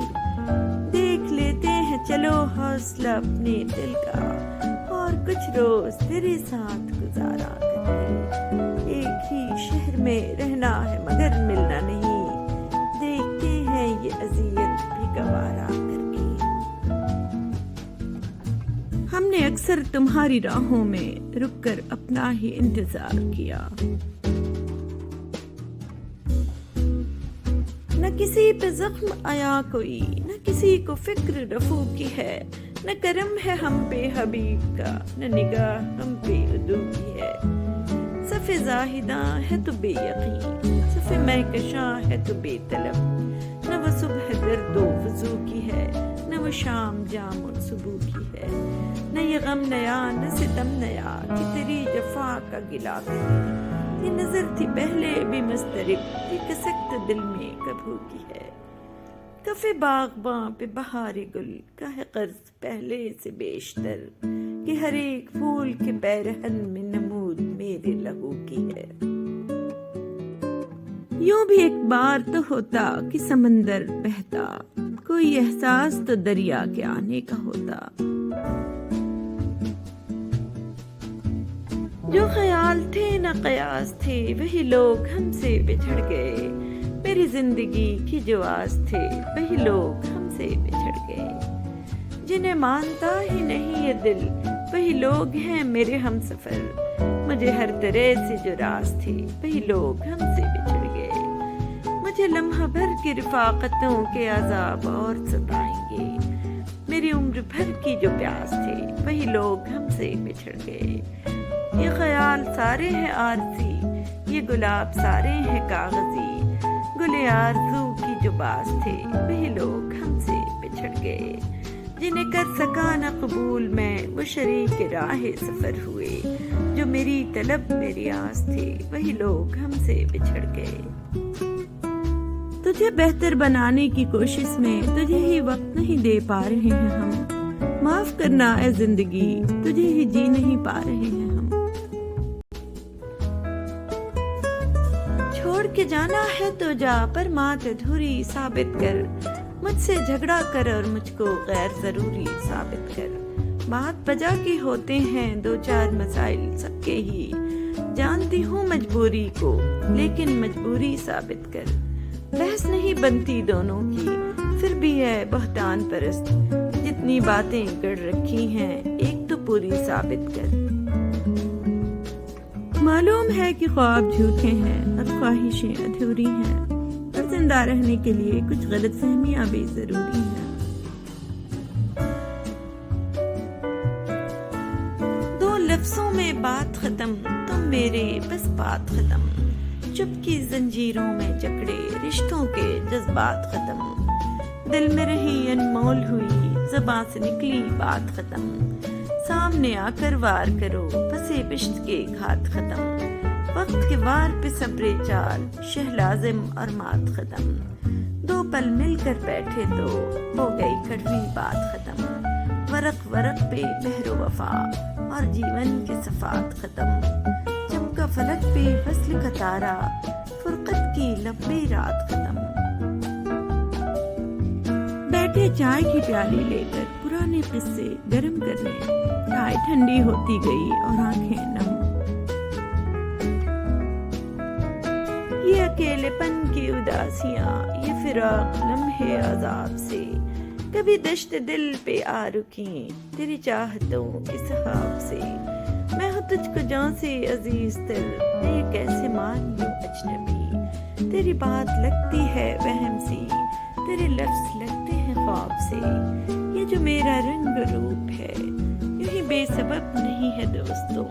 دیکھ لیتے ہیں چلو حوصلہ اپنے دل کا، اور کچھ روز تیرے ساتھ گزارا کر کے۔ ایک ہی شہر میں رہنا ہے مگر ملنا نہیں، دیکھتے ہیں یہ اذیت بھی گوارا کر کے۔ ہم نے اکثر تمہاری راہوں میں رک کر اپنا ہی انتظار کیا، نہ کسی پہ زخم آیا کوئی، نہ کسی کو فکر رفو کی ہے، نہ کرم ہے ہم پہ حبیب کا، نہ نگاہ ہم پہ عدو کی ہے۔ صف زاہداں ہے تو بے یقین، صف مہکشاں ہے تو بے طلب، نہ وہ صبح درد و وضو کی ہے، نہ وہ شام جام و صبح کی ہے۔ نہ یہ غم نیا نہ ستم نیا کہ تیری جفا کا گلا کرے، یہ نظر تھی پہلے بھی مضطرب، یہ کسک تو دل میں کبھو کی ہے۔ کفِ باغباں پہ بہار گل کا ہے قرض پہلے سے بیشتر، کہ ہر ایک پھول کے پیرہن میں نمود میرے لہو کی ہے۔ یوں بھی ایک بار تو ہوتا کہ سمندر بہتا، کوئی احساس تو دریا کے آنے کا ہوتا۔ جو خیال تھے نہ قیاس تھے وہی لوگ ہم سے بچھڑ گئے، میری زندگی کی جو آس تھے وہی لوگ ہم سے بچھڑ گئے۔ جنہیں مانتا ہی نہیں یہ دل وہی لوگ ہیں میرے ہم سفر، مجھے ہر طرح سے جو راز تھے وہی لوگ ہم سے بچھڑ گئے۔ مجھے لمحہ بھر کی رفاقتوں کے عذاب اور ستائیں گے، میری عمر بھر کی جو پیاس تھے وہی لوگ ہم سے بچھڑ گئے۔ یہ خیال سارے ہیں عارضی، یہ گلاب سارے ہیں کاغذی، گلے آرزو کی جو باز تھے وہی لوگ ہم سے بچھڑ گئے۔ جنہیں کر سکا نہ قبول میں وہ شریک راہ سفر ہوئے، جو میری طلب میری آس تھے وہی لوگ ہم سے بچھڑ گئے۔ تجھے بہتر بنانے کی کوشش میں تجھے ہی وقت نہیں دے پا رہے ہیں ہم، معاف کرنا اے زندگی تجھے ہی جی نہیں پا رہے ہیں ہم۔ چھوڑ کے جانا ہے تو جا پر مات ادھوری ثابت کر، مجھ سے جھگڑا کر اور مجھ کو غیر ضروری ثابت کر۔ بات بجا کے ہوتے ہیں دو چار مسائل سب کے ہی، جانتی ہوں مجبوری کو لیکن مجبوری ثابت کر۔ بحث نہیں بنتی دونوں کی پھر بھی ہے بہتان پرست، جتنی باتیں گڑ رکھی ہیں ایک تو پوری ثابت کر۔ معلوم ہے کہ خواب جھوٹے ہیں اور خواہشیں ادھوری ہیں، اور زندہ رہنے کے لیے کچھ غلط فہمیاں بھی ضروری ہیں۔ دو لفظوں میں بات ختم، تم میرے بس بات ختم، چپ کی زنجیروں میں جکڑے رشتوں کے جذبات ختم، دل میں رہی انمول ہوئی زباں سے نکلی بات ختم، سامنے آ کر وار کرو پسے پشت کے گھات ختم، وقت کے وار پہ صبر چال شہ لازم اور مات ختم، دو پل مل کر بیٹھے تو ہو گئی کڑوی بات ختم، ورق ورق پہ مہر و وفا اور جیون کے صفات ختم، چمکا فلک پہ فصل کا تارا فرقت کی لمبی رات ختم۔ بیٹھے چائے کی پیالی لے کر پرانے قصے گرم کرنے، چائے ٹھنڈی ہوتی گئی اور آنکھیں نم۔ یہ اکیلے پن کی اداسیاں، یہ فراق لمحے عذاب سے، کبھی دشت دل پہ آ رکیں تیری چاہتوں کے سحاب سے، میں ہوں تجھ کو جاں سے عزیز تر، میں یہ کیسے مان لوں اجنبی، تیری بات لگتی ہے وہم سی، تیرے لفظ لگتے ہیں خواب سے، یہ جو میرا رنگ روپ ہے یوں ہی بے سبب نہیں ہے دوستوں،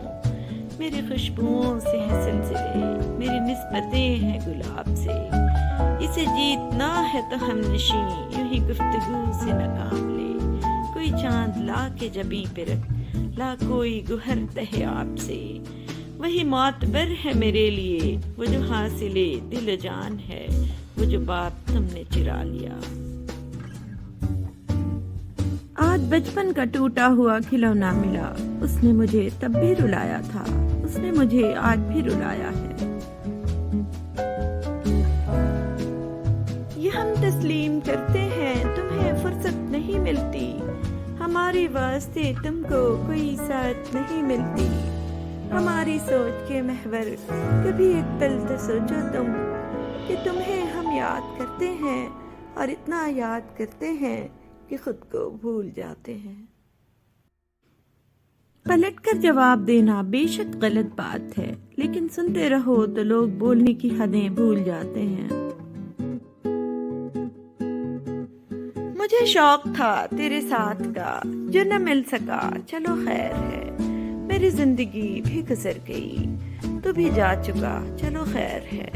میری خوشبوؤں سے ہیں سلسلے، میری نسبتیں ہیں گلاب سے، اسے جیتنا ہے تو ہم نشیں یوں ہی گفتگو سے ناکام لے، کوئی چاند لا کے جبیں پہ رکھ لا کوئی گوہر تہ آپ سے، وہی معتبر ہے میرے لیے وہ جو حاصل دل و جان ہے، وہ جو باپ تم نے چرا لیا۔ آج بچپن کا ٹوٹا ہوا کھلونا ملا، اس نے مجھے تب بھی رلایا تھا، اس نے مجھے آج بھی رلایا ہے۔ یہ ہم تسلیم کرتے ہیں تمہیں فرصت نہیں ملتی، ہماری واسطے تم کو کوئی ساتھ نہیں ملتی، ہماری سوچ کے محور کبھی ایک پل تو سوچو تم کہ تمہیں ہم یاد کرتے ہیں اور اتنا یاد کرتے ہیں کہ خود کو بھول جاتے ہیں۔ پلٹ کر جواب دینا بے شک غلط بات ہے، لیکن سنتے رہو تو لوگ بولنے کی حدیں بھول جاتے ہیں۔ مجھے شوق تھا تیرے ساتھ کا جو نہ مل سکا، چلو خیر ہے، میری زندگی بھی گزر گئی تو بھی جا چکا، چلو خیر ہے،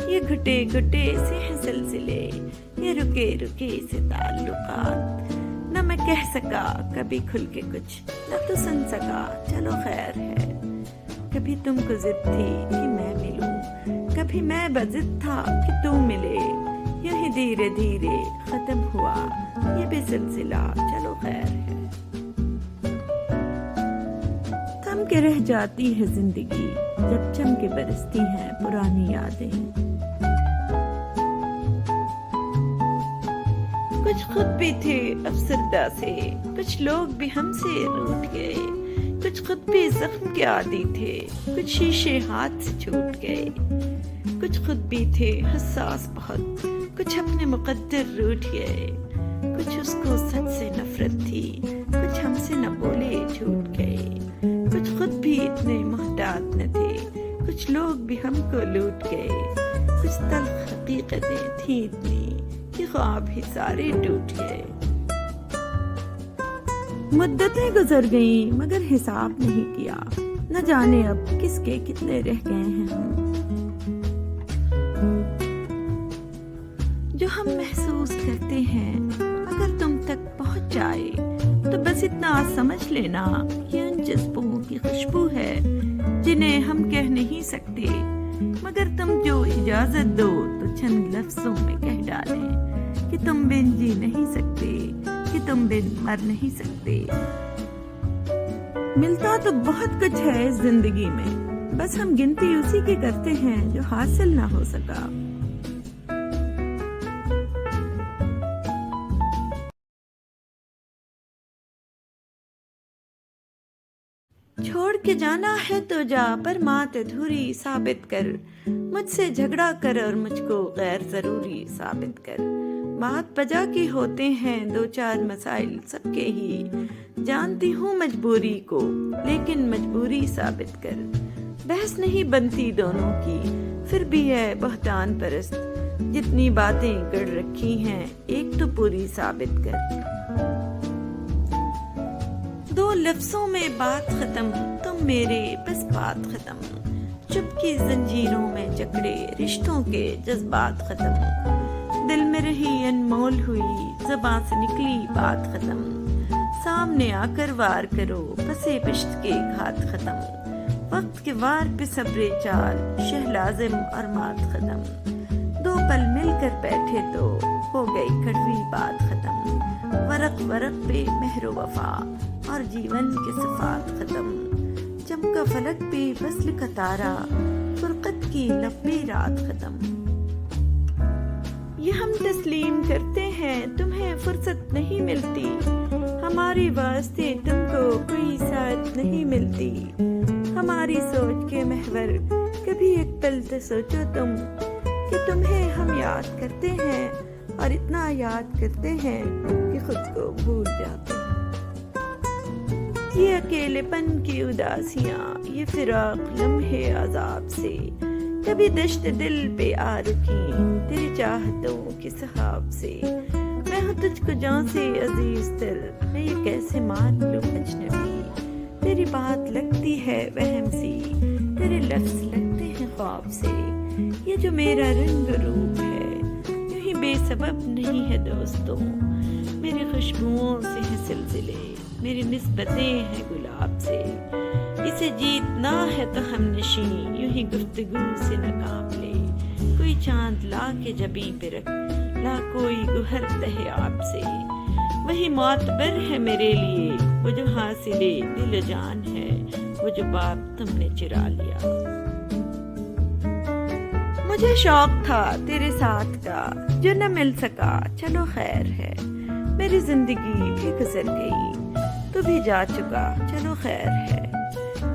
یہ گھٹے گھٹے سے ہیں سلسلے، یہ رکے رکے سے تعلقات، نہ میں کہہ سکا کبھی کھل کے کچھ، نہ تو سن سکا، چلو خیر ہے، کبھی تم کو ضد تھی کہ میں ملوں، کبھی میں بضد تھا کہ تو ملے، یوں ہی دھیرے دھیرے ختم ہوا یہ بھی سلسلہ، چلو خیر ہے۔ تھم کے رہ جاتی ہے زندگی جب چم کے برستی ہیں پرانی یادیں۔ کچھ خود بھی تھے افسردہ سے، کچھ لوگ بھی ہم سے روٹھ گئے، کچھ خود بھی زخم کے عادی تھے، کچھ شیشے ہاتھ سے چھوٹ گئے، کچھ خود بھی تھے حساس بہت، کچھ اپنے مقدر روٹھ گئے، کچھ اس کو سچ سے نفرت تھی، کچھ ہم سے نہ بولے چھوٹ گئے، کچھ خود بھی اتنے محتاط نہ تھے، کچھ لوگ بھی ہم کو لوٹ گئے، کچھ تلخ حقیقتیں تھیں اتنی کہ خواب ہی سارے ٹوٹ گئے۔ مدتیں گزر گئیں مگر حساب نہیں کیا، نہ جانے اب کس کے کتنے رہ گئے ہیں ہم۔ جو ہم محسوس کرتے ہیں اگر تم تک پہنچ جائے تو بس اتنا سمجھ لینا یہ ان جذبوں کی خوشبو ہے جنہیں ہم کہہ نہیں سکتے، مگر تم جو اجازت دو تو چند لفظوں میں کہہ ڈالیں کہ تم بن جی نہیں سکتے، کہ تم بن مر نہیں سکتے۔ ملتا تو بہت کچھ ہے اس زندگی میں، بس ہم گنتی اسی کی کرتے ہیں جو حاصل نہ ہو سکا۔ چھوڑ کے جانا ہے تو جا، پر بات ادھوری ثابت کر، مجھ سے جھگڑا کر اور مجھ کو غیر ضروری ثابت کر۔ بات بجا کے ہوتے ہیں دو چار مسائل سب کے ہی، جانتی ہوں مجبوری کو لیکن مجبوری ثابت کر۔ بحث نہیں بنتی دونوں کی پھر بھی ہے بہتان پرست، جتنی باتیں گڑ رکھی ہیں ایک تو پوری ثابت کر۔ دو لفظوں میں بات ختم، تم میرے بس بات ختم، چپ کی زنجیروں میں جکڑے رشتوں کے جذبات ختم، دل میں رہی انمول ہوئی زباں سے نکلی بات ختم، سامنے آ کر وار کرو پسے پشت کے گھات ختم، وقت کے وار پہ صبر چال شہ لازم اور مات ختم، دو پل مل کر بیٹھے تو ہو گئی کڑوی بات ختم، ورق ورق پہ مہر و وفا اور جیون کے صفات ختم، چمکا فلک پہ وصل کا تارا فرقت کی لمبی رات ختم۔ یہ ہم تسلیم کرتے ہیں تمہیں فرصت نہیں ملتی، ہماری واسطے تم کو کوئی ساتھ نہیں ملتی، ہماری سوچ کے محور کبھی ایک پل تو سوچو تم کہ تمہیں ہم یاد کرتے ہیں اور اتنا یاد کرتے ہیں کہ خود کو بھول جاتے ہیں۔ یہ اکیلے پن کی اداسیاں، یہ فراق لمحے عذاب سے کبھی دشت دل پہ آ رکی تیری چاہتوں کے سحاب سے، میں ہوں تجھ کو جان سے عزیز تر، میں یہ کیسے مان لوں اجنبی، تیری بات لگتی ہے وہم سی، تیرے لفظ لگتے ہیں خواب سے، یہ جو میرا رنگ روپ ہے یوں ہی بے سبب نہیں ہے دوستوں، میری خوشبوؤں سے ہیں سلسلے، میری نسبتیں ہیں گلاب سے، اسے جیتنا ہے تو ہم نشیں یوں ہی گفتگو سے ناکام لے، کوئی چاند لا کے جبیں پہ رکھ لا کوئی گوہر تہے آپ سے، وہی معتبر ہے میرے لیے وہ جو حاصل دل و جان ہے، وہ جو باب تم نے چرا لیا۔ مجھے شوق تھا تیرے ساتھ کا جو نہ مل سکا، چلو خیر ہے، میری زندگی بھی گزر گئی تو بھی جا چکا، چلو خیر ہے،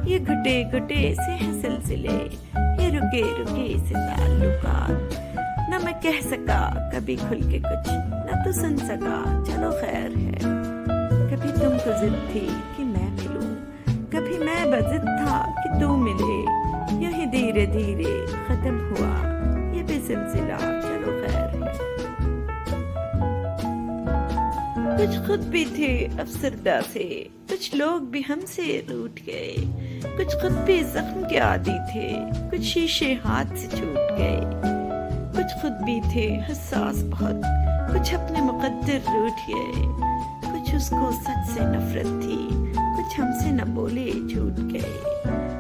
یہ گھٹے گھٹے سے ہیں سلسلے، یہ رکے رکے سے تعلقات، نہ میں کہہ سکا کبھی کھل کے کچھ، نہ تو سن سکا، چلو خیر ہے، کبھی تم کو ضد تھی کہ میں ملوں، کبھی میں بضد تھا کہ تو ملے، یہی دھیرے دھیرے ختم ہوا یہ بھی سلسلہ، چلو خیر ہے۔ کچھ خود بھی تھے افسردہ سے، کچھ لوگ بھی ہم سے روٹھ گئے، کچھ خود بھی زخم کے عادی تھے، کچھ شیشے ہاتھ سے چھوٹ گئے، کچھ خود بھی تھے حساس بہت، کچھ اپنے مقدر روٹھ گئے، کچھ اس کو سچ سے نفرت تھی، کچھ ہم سے نہ بولے چھوٹ گئے،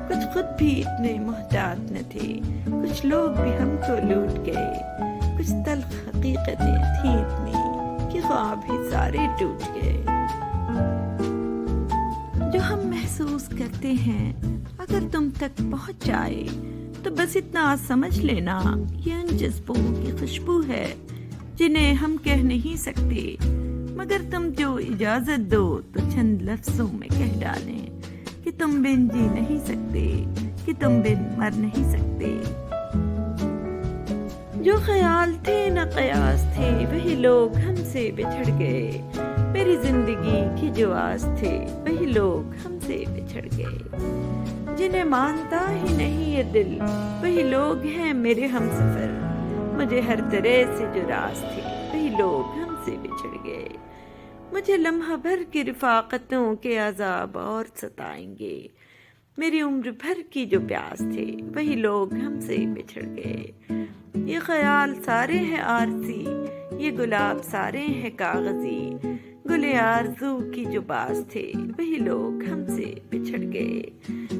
کچھ خود بھی اتنے محتاط نہ تھے، کچھ لوگ بھی ہم کو لوٹ گئے، کچھ تلخ حقیقتیں تھیں اتنی کہ خواب ہی سارے ٹوٹ گئے۔ جو ہم محسوس کرتے ہیں اگر تم تک پہنچ جائے تو بس اتنا سمجھ لینا یہ ان جذبوں کی خوشبو ہے جنہیں ہم کہہ نہیں سکتے، مگر تم جو اجازت دو تو چند لفظوں میں کہہ ڈالیں کہ تم بن جی نہیں سکتے، کہ تم بن مر نہیں سکتے۔ جو خیال تھے نہ قیاس تھے وہی لوگ ہم سے بچھڑ گئے، میری زندگی کی جو آس تھے وہی لوگ ہم سے بچھڑ گئے۔ جنہیں مانتا ہی نہیں یہ دل وہی لوگ ہیں میرے ہم سفر، مجھے ہر طرح سے جو راز تھے وہی لوگ ہم سے بچھڑ گئے۔ مجھے لمحہ بھر کی رفاقتوں کے عذاب اور ستائیں گے، میری عمر بھر کی جو پیاس تھے وہی لوگ ہم سے بچھڑ گئے۔ یہ خیال سارے ہیں عارضی، یہ گلاب سارے ہیں کاغذی، گلے آرزو کی جو باز تھے وہی لوگ ہم سے بچھڑ گئے۔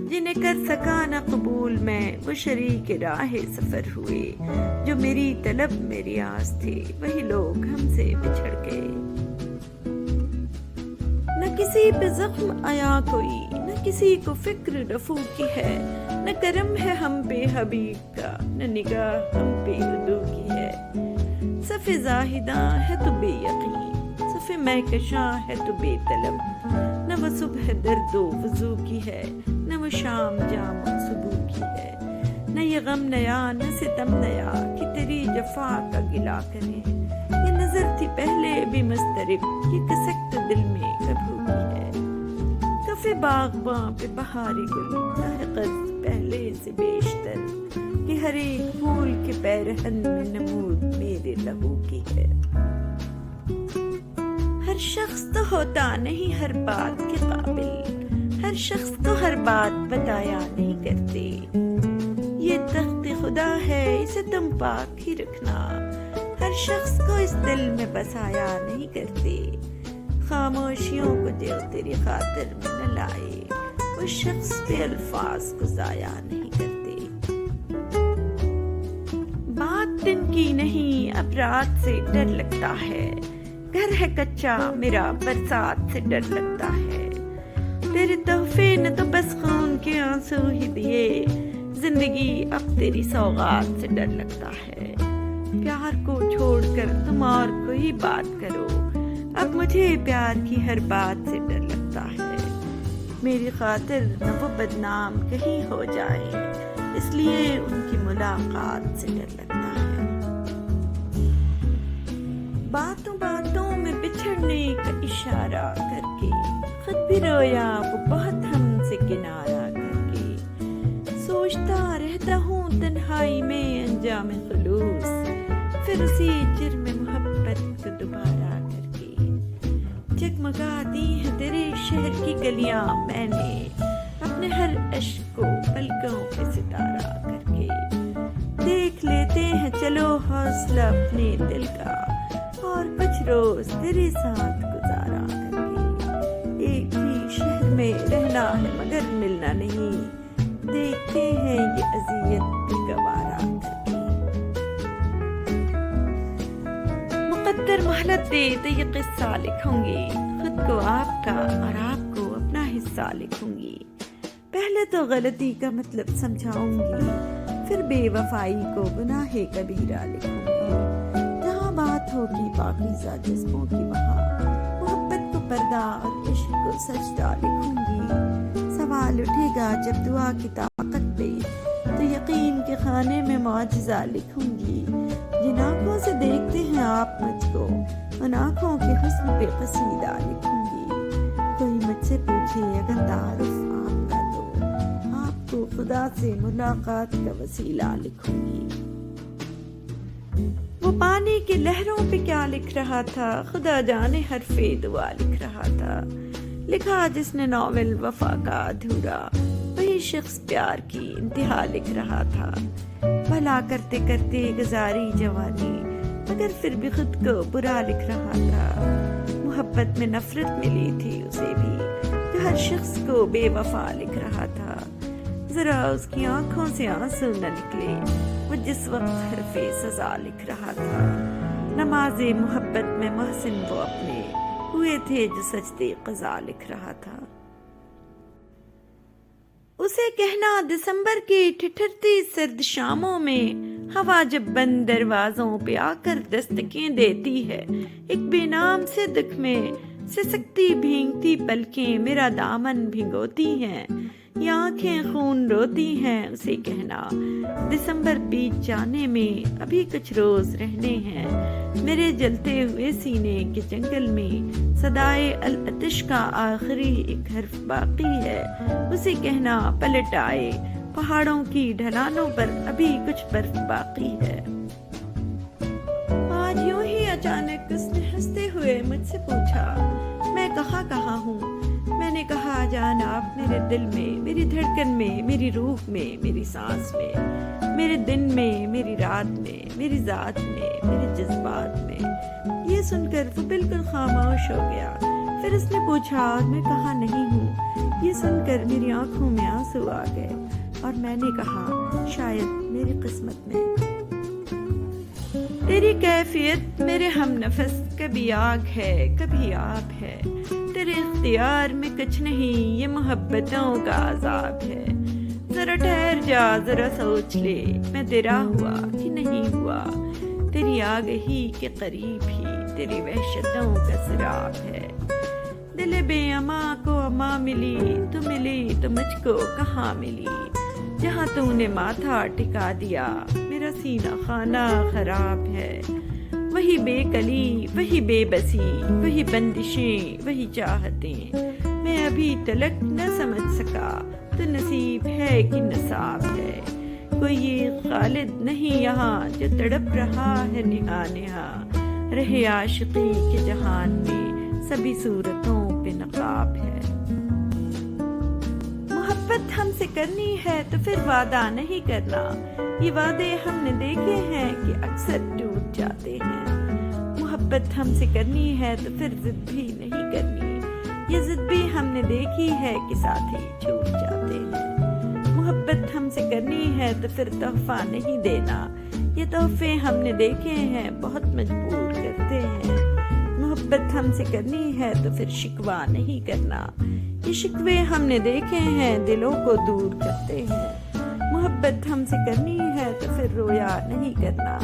جنہیں کر سکا نہ قبول میں وہ شریک راہ سفر ہوئے، جو میری طلب میری آس تھے وہی لوگ ہم سے بچھڑ گئے۔ نہ کسی پہ زخم آیا کوئی، نہ کسی کو فکر رفو کی ہے، نہ کرم ہے ہم پہ حبیب کا، نہ نگاہ ہم پہ ردو کی ہے۔ صف زاہداں ہے تو بے یقین، صف مہکشاں ہے تو بے طلب، نہ وہ صبح درد و وضو کی ہے، نہ وہ شام جام و صبح کی ہے۔ نہ یہ غم نیا نہ ستم نیا کہ تیری جفا کا گلا کریں، یہ نظر تھی پہلے بھی مضطرب، یہ کسک دل میں کبھو کی ہے۔ کف باغباں پہ بہاری گل نہ ہے قرض پہلے سے بیشتر، کہ ہر ایک پھول کے پیرہن میں نمود میرے لہو کی ہے۔ ہر شخص تو ہوتا نہیں ہر بات کے قابل، ہر شخص کو ہر بات بتایا نہیں کرتے، یہ تخت خدا ہے اسے تم پاک ہی رکھنا، ہر شخص کو اس دل میں بسایا نہیں کرتے، خاموشیوں کو جو تیری خاطر میں نہ لائے اس شخص پہ الفاظ کو ضائع نہیں کرتے۔ بات دن کی نہیں اب رات سے ڈر لگتا ہے، گھر ہے کچا میرا برسات سے ڈر لگتا ہے، تیرے تحفے نے تو بس خون کے آنسو ہی دیے، زندگی اب تیری سوغات سے ڈر لگتا ہے۔ پیار کو چھوڑ کر تم اور کوئی بات کرو، اب مجھے پیار کی ہر بات سے ڈر لگتا ہے، میری خاطر نہ وہ بدنام کہیں ہو جائے، اس لیے ان کی ملاقات سے ڈر لگتا ہے۔ باتوں باتوں میں بچھڑنے کا اشارہ کر کے خود بھی رویا وہ بہت ہم سے کنارہ کر کے، سوچتا رہتا ہوں تنہائی میں انجام خلوص، پھر اسی جرم محبت کو دوبارہ کر کے۔ جگمگا دی ہیں تیرے شہر کی گلیاں میں نے اپنے ہر عشق کو پلکوں پہ ستارہ کر کے، دیکھ لیتے ہیں چلو حوصلہ اپنے دل کا، اور کچھ روز تیرے ساتھ گزارا کر کے۔ ایک ہی شہر میں رہنا ہے مگر ملنا نہیں، دیکھتے ہیں یہ اذیت بھی گوارا کر کے۔ مقدر مہلت دے تو یہ قصہ لکھوں گی، خود کو آپ کا اور آپ کو اپنا حصہ لکھوں گی، پہلے تو غلطی کا مطلب سمجھاؤں گی، پھر بے وفائی کو گناہ کبیرہ لکھوں گی۔ جہاں بات ہوگی پاکیزہ جذبوں کی وہاں محبت کو پردہ اور عشق کو سجدہ لکھوں گی۔ سوال اٹھے گا جب دعا کی طاقت پہ تو یقین کے خانے میں معجزہ لکھوں گی۔ جن آنکھوں سے دیکھتے ہیں آپ مجھ کو ان آنکھوں کے حسن پہ قصیدہ لکھوں گی۔ کوئی مجھ سے پوچھے اگر تعارف آپ کا تو آپ کو خدا سے ملاقات کا وسیلہ لکھوں گی۔ وہ پانی کی لہروں پہ کیا لکھ رہا تھا خدا جانے، حرف دعا لکھ رہا تھا، لکھا جس نے ناول وفا کا ادھورا، وہی شخص پیار کی انتہا لکھ رہا تھا۔ بھلا کرتے کرتے گزاری جوانی مگر پھر بھی خود کو برا لکھ رہا تھا۔ محبت میں نفرت ملی تھی اسے بھی جو ہر شخص کو بے وفا لکھ رہا تھا۔ ذرا اس کی آنکھوں سے آنسو نہ نکلے وہ جس وقت حرف سزا لکھ رہا تھا۔ نہ نماز محبت میں محسن وہ اپنے ہوئے تھے جو سجدے قضا لکھ رہا تھا۔ اسے کہنا دسمبر کی ٹھٹھرتی سرد شاموں میں ہوا جب بند دروازوں پہ آ کر دستکیں دیتی ہے، ایک بے نام سے دکھ میں سسکتی بھینگتی پلکیں میرا دامن بھگوتی ہیں، یہ آنکھیں خون روتی ہیں، اسے کہنا دسمبر بیت جانے میں ابھی کچھ روز رہنے ہیں، میرے جلتے ہوئے سینے کے جنگل میں صدائے العطش کا آخری ایک حرف باقی ہے، اسے کہنا پلٹ آئے پہاڑوں کی ڈھلانوں پر ابھی کچھ برف باقی ہے۔ آج یوں ہی اچانک اس نے ہنستے ہوئے مجھ سے پوچھا میں کہاں ہوں؟ میں نے کہا جان آپ میرے دل میں، میری دھڑکن میں، میری روح میں، میری سانس میں، میرے دن میں، میری رات میں، میری ذات میں، میرے جذبات میں۔ یہ سن کر وہ بالکل خاموش ہو گیا، پھر اس نے پوچھا اور میں کہاں نہیں ہوں؟ یہ سن کر میری آنکھوں میں آنسو آ گئے اور میں نے کہا شاید میری قسمت میں۔ تیری کیفیت میرے ہم نفس کبھی آگ ہے کبھی آب ہے، تیرے اختیار میں کچھ نہیں یہ محبتوں کا عذاب ہے، ذرا ٹھہر جا ذرا سوچ لے میں تیرا ہوا کہ نہیں ہوا، تیری آگہی کے قریب ہی تیری وحشتوں کا سراب ہے، دل بے اما کو اما ملی تو مجھ کو کہاں ملی، جہاں تو نے ماتھا ٹکا دیا میرا سینہ خانہ خراب ہے، وہی بے کلی وہی بے بسی وہی بندشیں وہی چاہتیں، میں ابھی تلک نہ سمجھ سکا تو نصیب ہے کہ نصاب ہے، کوئی یہ خالد نہیں یہاں جو تڑپ رہا ہے نہا نہا، رہے عاشقی کے جہان میں سبھی صورتوں پہ نقاب ہے۔ محبت ہم سے کرنی ہے تو پھر وعدہ نہیں کرنا، یہ وعدے ہم نے دیکھے ہیں کہ اکثر ٹوٹ جاتے ہیں، محبت ہم سے کرنی ہے تو پھر ضد بھی نہیں کرنی، یہ ضد بھی ہم نے دیکھی ہے کہ ساتھی چھوٹ جاتے ہیں، محبت ہم سے کرنی ہے تو پھر تحفہ نہیں دینا، یہ تحفے ہم نے دیکھے ہیں بہت مجبور کرتے ہیں، محبت ہم سے کرنی ہے تو پھر شکوہ نہیں کرنا، یہ شکوے ہم نے دیکھے ہیں دلوں کو دور کرتے ہیں، محبت ہم سے کرنی ہے تو پھر رویا نہیں کرنا،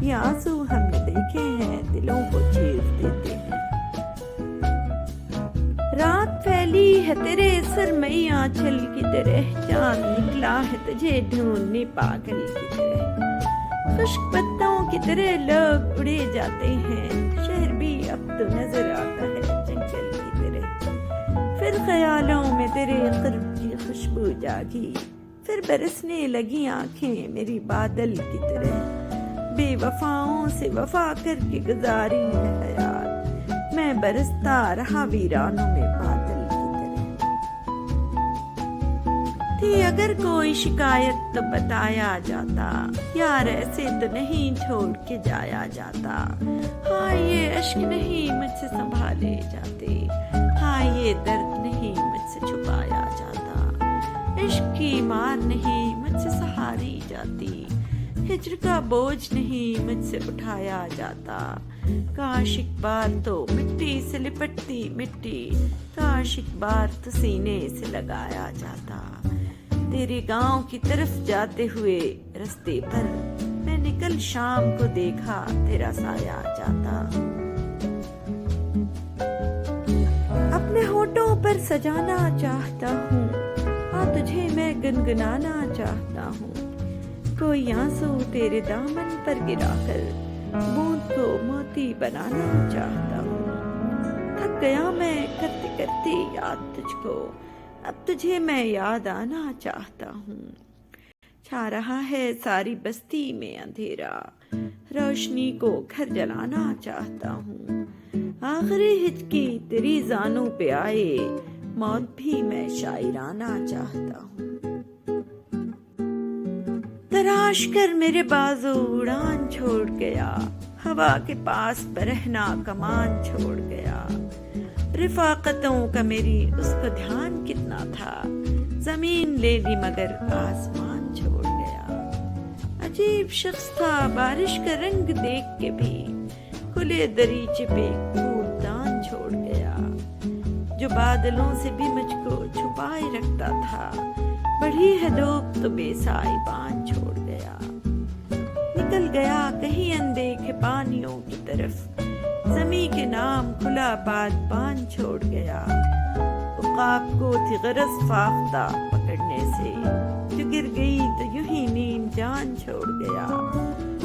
یہ آنسو ہم نے دیکھے ہیں دلوں کو چیر دیتے ہیں۔ رات پھیلی ہے تیرے سرمئی آنچل کی طرح، چاند نکلا ہے تجھے ڈھونڈنے پاگل کی طرح، خشک پتوں کی طرح لوگ اڑے جاتے ہیں، شہر بھی اب تو نظر آتا ہے جنگل کی طرح، پھر خیالوں میں تیرے قرب کی خوشبو جاگی، پھر برسنے لگی آنکھیں میری بادل کی طرح، بے وفاؤں سے وفا کر کے گزاری ہے حیات، میں برستا رہا ویرانوں میں بادل کی طرح۔ تھی اگر کوئی شکایت تو بتایا جاتا، یار ایسے تو نہیں چھوڑ کے جایا جاتا، ہاں یہ عشق نہیں مجھ سے سنبھالے جاتے، ہاں یہ درد نہیں مجھ سے چھپایا جاتا، عشق کی مار نہیں مجھ سے سہاری جاتی، ہجر کا بوجھ نہیں مجھ سے اٹھایا جاتا، کاش ایک بار تو مٹی سے لپٹتی مٹی، کاش ایک بار تو سینے سے لگایا جاتا، تیرے گاؤں کی طرف جاتے ہوئے رستے پر میں نے کل شام کو دیکھا تیرا سایہ جاتا، اپنے ہونٹوں پر سجانا چاہتا ہوں، تجھے میں گنگنانا چاہتا ہوں، کوئی آنسو تیرے دامن پر گرا کر بوند کو موتی بنانا چاہتا ہوں، تھک گیا میں کرتے کرتے یاد تجھ کو، اب تجھے میں یاد آنا چاہتا ہوں، چھا رہا ہے ساری بستی میں اندھیرا، روشنی کو گھر جلانا چاہتا ہوں، آخری ہچکی تیری زانوں پہ آئے، موت بھی میں شاعرانہ چاہتا ہوں، تراش کر میرے بازو اڑان چھوڑ گیا، ہوا کے پاس برہنا کمان چھوڑ گیا، رفاقتوں کا میری اس کو دھیان کتنا تھا، زمین لے لی مگر آسمان چھوڑ گیا، عجیب شخص تھا بارش کا رنگ دیکھ کے بھی، کھلے دریچے پہ کوڑ دان چھوڑ گیا، جو بادلوں سے بھی مجھ کو چھپائے رکھتا تھا، بڑھی ہے دھوپ تو بے سائی بان چھوڑ گیا، نکل گیا کہیں اندیکھے پانیوں کی طرف، زمیں کے نام کھلا بان چھوڑ گیا، عقاب کو تھی غرض فاختہ پکڑنے سے، جو گر گئی تو یوں ہی نیم جان چھوڑ گیا،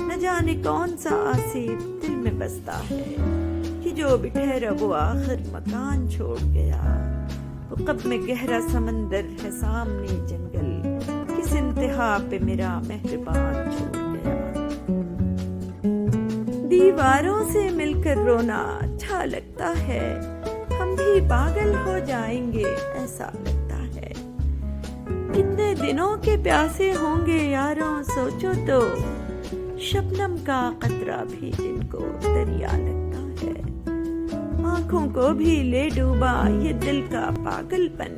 نہ جانے کون سا آصف دل میں بستا ہے کہ جو بھی ٹھہرا وہ آخر مکان چھوڑ گیا، عقب میں گہرا سمندر ہے سامنے جنگل، کس انتہا پہ میرا مہربان چھوڑ گیا، دیواروں سے مل کر رونا اچھا لگتا ہے، ہم بھی پاگل ہو جائیں گے ایسا لگتا ہے، کتنے دنوں کے پیاسے ہوں گے یاروں سوچو تو، شبنم کا قطرہ بھی جن کو دریا لگتا ہے، آنکھوں کو بھی لے ڈوبا یہ دل کا پاگل پن،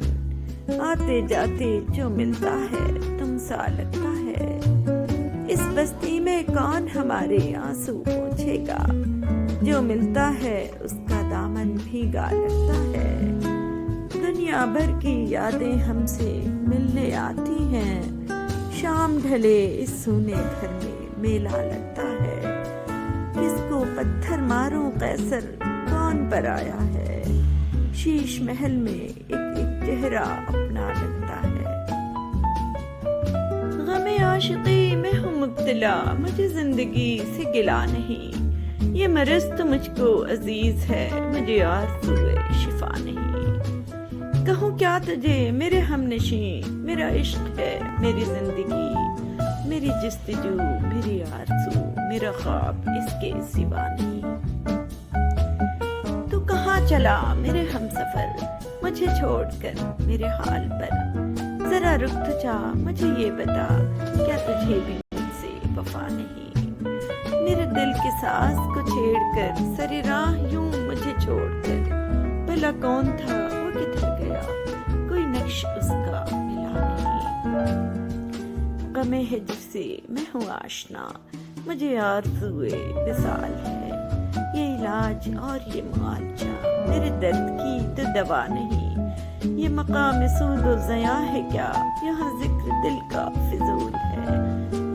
آتے جاتے جو ملتا ہے تم سا لگتا ہے، اس بستی میں کون ہمارے آنسو پوچھے گا، جو ملتا ہے اس کا دامن بھیگا لگتا ہے، دنیا بھر کی یادیں ہم سے ملنے آتی ہیں، شام ڈھلے اس سونے گھر میں میلہ لگتا ہے، کس کو پتھر ماروں قیصر کون پر آیا ہے، شیش محل میں ایک چہرہ اپنا لگتا ہے، غم عاشقی میں ہوں مبتلا مجھے زندگی سے گلا نہیں، یہ مرض تو مجھ کو عزیز ہے مجھے آرزوئے شفا نہیں، کہوں کیا تجھے میرے ہم نشیں، میرا عشق ہے میری زندگی، میری جستجو میری آرزو میرا خواب اس کے سوا نہیں، تو کہاں چلا میرے ہم سفر مجھے چھوڑ کر میرے حال پر، ذرا رک تو جا مجھے یہ بتا کیا تجھے بھی مجھ سے وفا نہیں، میرے دل کے ساز کو چھیڑ کر سر راہ یوں مجھے چھوڑ کر، بھلا کون تھا وہ کدھر گیا کوئی نقش اس کا ملا نہیں، غم ہجر سے میں ہوں آشنا مجھے آرزوئے وصال ہے، یہ علاج اور یہ معالجہ میرے درد کی تو دوا نہیں، یہ مقام سود و ضیاء ہے کیا یہاں ذکر دل کا فضول ہے،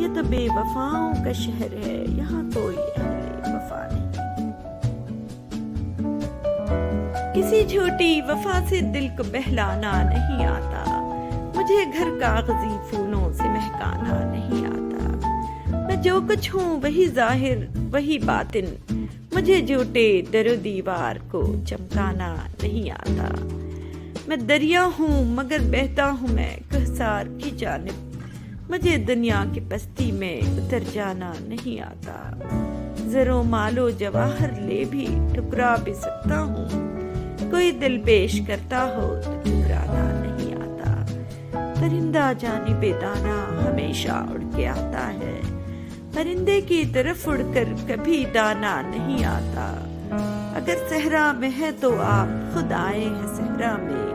یہ تو بے وفاؤں کا شہر ہے یہاں کوئی اہل وفا نہیں، کسی جھوٹی وفا سے دل کو بہلانا نہیں آتا، مجھے گھر کاغذی پھولوں سے مہکانا نہیں آتا، میں جو کچھ ہوں وہی ظاہر وہی باطن، مجھے جھوٹے در و دیوار کو چمکانا نہیں آتا، میں دریا ہوں مگر بہتا ہوں میں کوثر کی جانب، مجھے دنیا کی پستی میں اتر جانا نہیں آتا، زرو مالو جواہر لے بھی ٹھکرا بھی سکتا ہوں، کوئی دل پیش کرتا ہو تو ٹھکرانا نہیں آتا، پرندہ جانب دانا ہمیشہ اڑ کے آتا ہے، پرندے کی طرف اڑ کر کبھی دانا نہیں آتا، اگر صحرا میں ہے تو آپ خود آئے ہیں صحرا میں،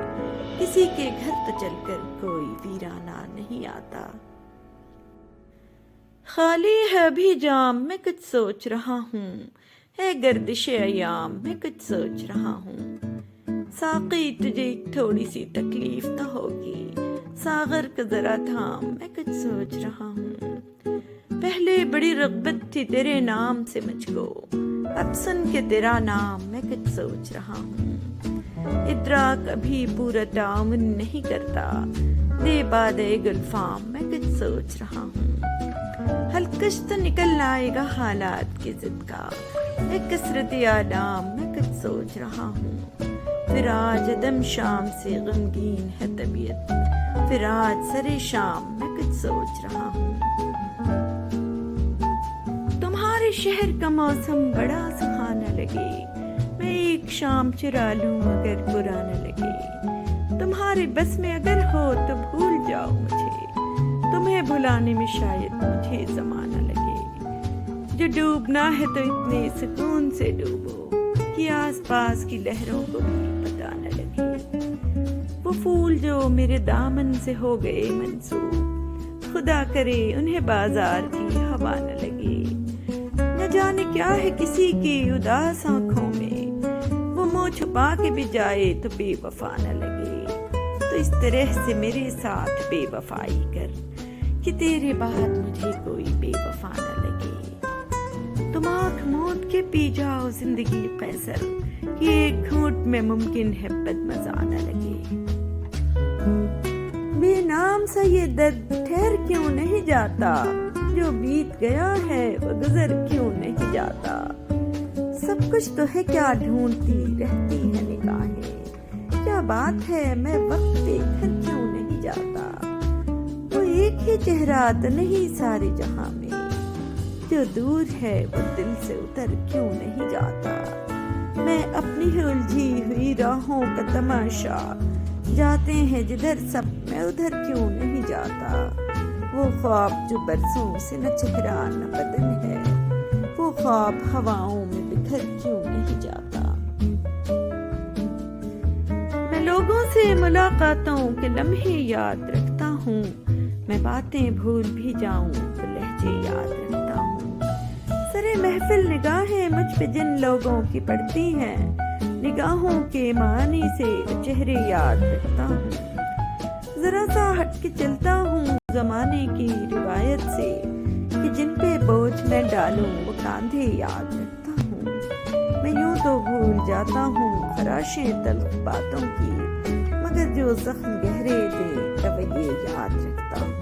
کسی کے گھر تو چل کر کوئی ویرانہ نہیں آتا، خالی ہے ابھی جام میں کچھ سوچ رہا ہوں، ہے گردش ایام میں کچھ سوچ رہا ہوں، ساقی تجھے ایک تھوڑی سی تکلیف تو ہوگی، ساغر کا ذرا تھام میں کچھ سوچ رہا ہوں، پہلے بڑی رغبت تھی تیرے نام سے مجھ کو، اب سن کے تیرا نام میں کچھ سوچ رہا ہوں، ادراک ابھی پورا تعاون نہیں کرتا، دے بادے گلفام میں کچھ سوچ رہا ہوں، ہلکش تو نکل آئے گا حالات کی ضد کا، ایک کثرت آلام میں کچھ سوچ رہا ہوں، پھر آج عدم شام سے غمگین ہے طبیعت، پھر آج سرے شام میں کچھ سوچ رہا ہوں، تمہارے شہر کا موسم بڑا سہانا لگے، میں ایک شام چرا لوں اگر برا نہ لگے، تمہارے بس میں اگر ہو تو بھول جاؤ مجھے، تمہیں بھلانے میں شاید مجھے زمانہ لگے، جو ڈوبنا ہے تو اتنے سکون سے ڈوبو کہ آس پاس کی لہروں کو بھی پتہ نہ لگے، وہ پھول جو میرے دامن سے ہو گئے منسوب، خدا کرے انہیں بازار کی ہوا نہ لگے، نہ نہ جانے کیا ہے کسی کی اداس آنکھوں میں، وہ منہ چھپا کے بھی جائے تو بے وفا نہ لگے۔ تو اس طرح سے میرے ساتھ بے وفائی کر کہ تیرے بعد مجھے کوئی بے وفا نہ لگے۔ تم آنکھ موند کے پی جاؤ زندگی قیصر کہ ایک گھونٹ میں ممکن ہے بدمزہ نہ لگے۔ بے نام سا یہ درد ٹھہر کیوں نہیں جاتا، جو بیت گیا ہے وہ گزر کیوں نہیں جاتا۔ سب کچھ تو ہے کیا ڈھونڈتی رہتی ہے نگاہیں، کیا بات ہے میں وقت دیکھ کر کیوں نہیں جاتا۔ وہ ایک ہی چہرہ تو نہیں سارے جہاں میں، جو دور ہے وہ دل سے اتر کیوں نہیں جاتا۔ میں اپنی ہی الجھی ہوئی راہوں کا تماشا، جاتے ہیں جدھر سب میں ادھر کیوں نہیں جاتا۔ وہ خواب جو برسوں سے نہ چہرہ نہ بدن ہے، وہ خواب ہواؤں میں بکھر کیوں نہیں جاتا۔ میں لوگوں سے ملاقاتوں کے لمحے یاد رکھتا ہوں، میں باتیں بھول بھی جاؤں تو لہجے یاد رکھتا ہوں۔ سرے محفل نگاہیں مجھ پہ جن لوگوں کی پڑتی ہیں، نگاہوں کے معنی سے چہرے یاد رکھتا ہوں۔ ذرا سا ہٹ کے چلتا ہوں زمانے کی روایت سے کہ جن پہ بوجھ میں ڈالوں وہ کاندھے یاد رکھتا ہوں۔ میں یوں تو بھول جاتا ہوں خراشیں تلخ باتوں کی، مگر جو زخم گہرے دے رویے یاد رکھتا ہوں۔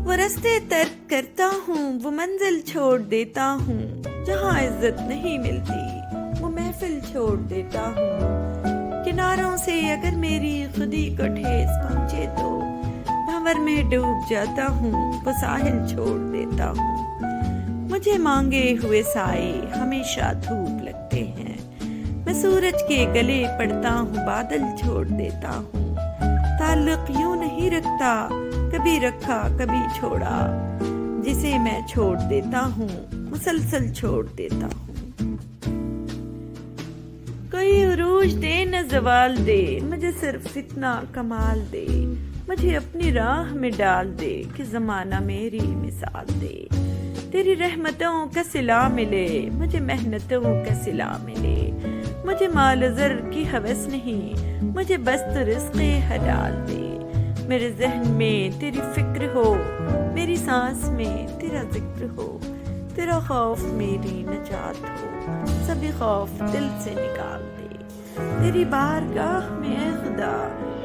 وہ رستے ترک کرتا ہوں، وہ منزل چھوڑ دیتا ہوں، جہاں عزت نہیں ملتی وہ محفل چھوڑ دیتا ہوں۔ کناروں سے اگر میری خودی کو ٹھیس پہنچے تو بھنور میں ڈوب جاتا ہوں، وہ ساحل چھوڑ دیتا ہوں۔ مجھے مانگے ہوئے سائے ہمیشہ دھوپ لگتے ہیں، میں سورج کے گلے پڑتا ہوں، بادل چھوڑ دیتا ہوں۔ تعلق یوں نہیں رکھتا، کبھی رکھا کبھی چھوڑا، جسے میں چھوڑ دیتا ہوں مسلسل چھوڑ دیتا ہوں۔ کوئی عروج دے نہ زوال دے، مجھے صرف اتنا کمال دے، مجھے اپنی راہ میں ڈال دے کہ زمانہ میری مثال دے۔ تیری رحمتوں کا صلہ ملے، مجھے محنتوں کا صلہ ملے، مجھے مال و زر کی ہوس نہیں، مجھے بس تو رزق حلال دے۔ میرے ذہن میں تیری فکر ہو، میری سانس میں تیرا ذکر ہو، تیرا خوف میری نجات ہو، سبھی خوف دل سے نکال دے۔ تیری بارگاہ میں اے خدا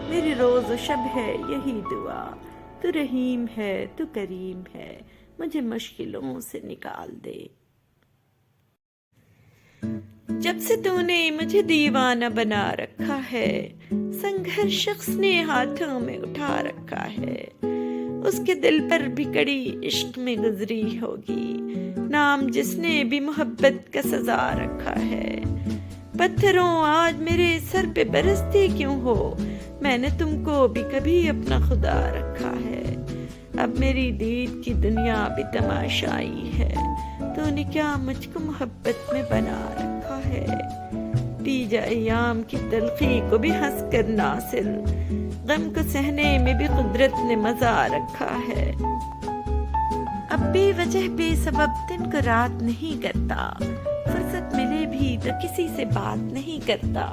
میری روز و شب ہے یہی دعا، تو رحیم ہے تو کریم ہے، مجھے مشکلوں سے نکال دے۔ جب سے تو نے مجھے دیوانہ بنا رکھا ہے، سنگ ہر شخص نے ہاتھوں میں اٹھا رکھا ہے، اس کے دل پر بھی کڑی عشق میں گزری ہوگی، نام جس نے بھی محبت کا سزا رکھا ہے۔ پتھروں آج میرے سر پہ برستے کیوں ہو، میں نے تم کو بھی کبھی اپنا خدا رکھا ہے۔ اب میری دید کی دنیا بھی تماشائی ہے، تو نے کیا مجھ کو محبت میں بنا رکھا ہے۔ پی جا ایام کی تلخی کو بھی ہنس کر ناصر، غم کو سہنے میں بھی قدرت نے مزہ رکھا ہے۔ اب بے وجہ بے سبب دن کو رات نہیں کرتا، فرصت ملے بھی تو کسی سے بات نہیں کرتا۔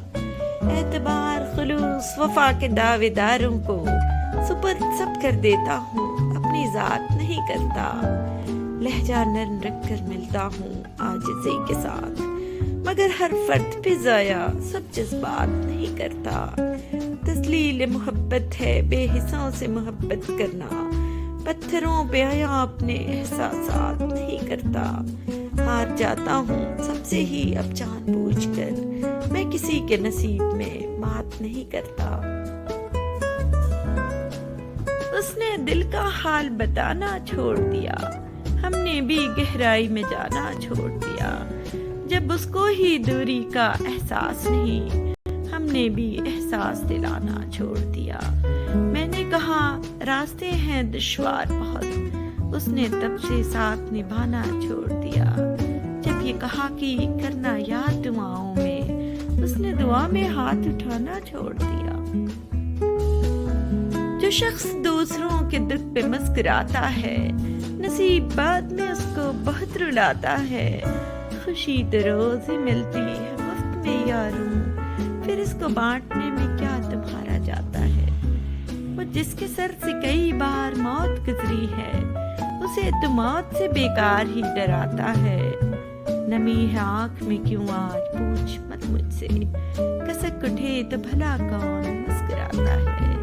اعتبار خلوص وفا کے دعوے داروں کو سپرد سب کر دیتا ہوں، اپنی ذات نہیں کرتا۔ لہجہ نرم رکھ کر ملتا ہوں عاجزی کے ساتھ، مگر ہر فرد پہ ضائع سب جذبات نہیں کرتا۔ تسلیل محبت ہے بے حسوں سے محبت کرنا، پتھروں پہ آیا اپنے احساسات نہیں کرتا۔ ہار جاتا ہوں سب سے ہی اب جان بوجھ کر، میں کسی کے نصیب میں بات نہیں کرتا۔ اس نے دل کا حال بتانا چھوڑ دیا، ہم نے بھی گہرائی میں جانا چھوڑ دیا۔ جب اس کو ہی دوری کا احساس نہیں، ہم نے بھی احساس دلانا چھوڑ دیا۔ میں نے کہا راستے ہیں دشوار بہت، اس نے تب سے ساتھ نبھانا چھوڑ دیا۔ جب یہ کہا کہ کرنا یاد دعاؤں میں، اس نے دعا میں ہاتھ اٹھانا چھوڑ دیا۔ جو شخص دوسروں کے دکھ پہ مسکراتا ہے، نہ کسی بات میں اس کو بہت رلاتا ہے. خوشی تو روز ہی ملتی ہے مفت میں یاروں، پھر اس کو بانٹنے میں کیا تمہارا جاتا ہے. وہ جس کے سر سے کئی بار موت گزری ہے، اسے تو موت سے بیکار ہی ڈراتا ہے. نمی ہے آنکھ میں کیوں آج پوچھ مت مجھ سے، کسک اٹھے تو بھلا کون مسکراتا ہے.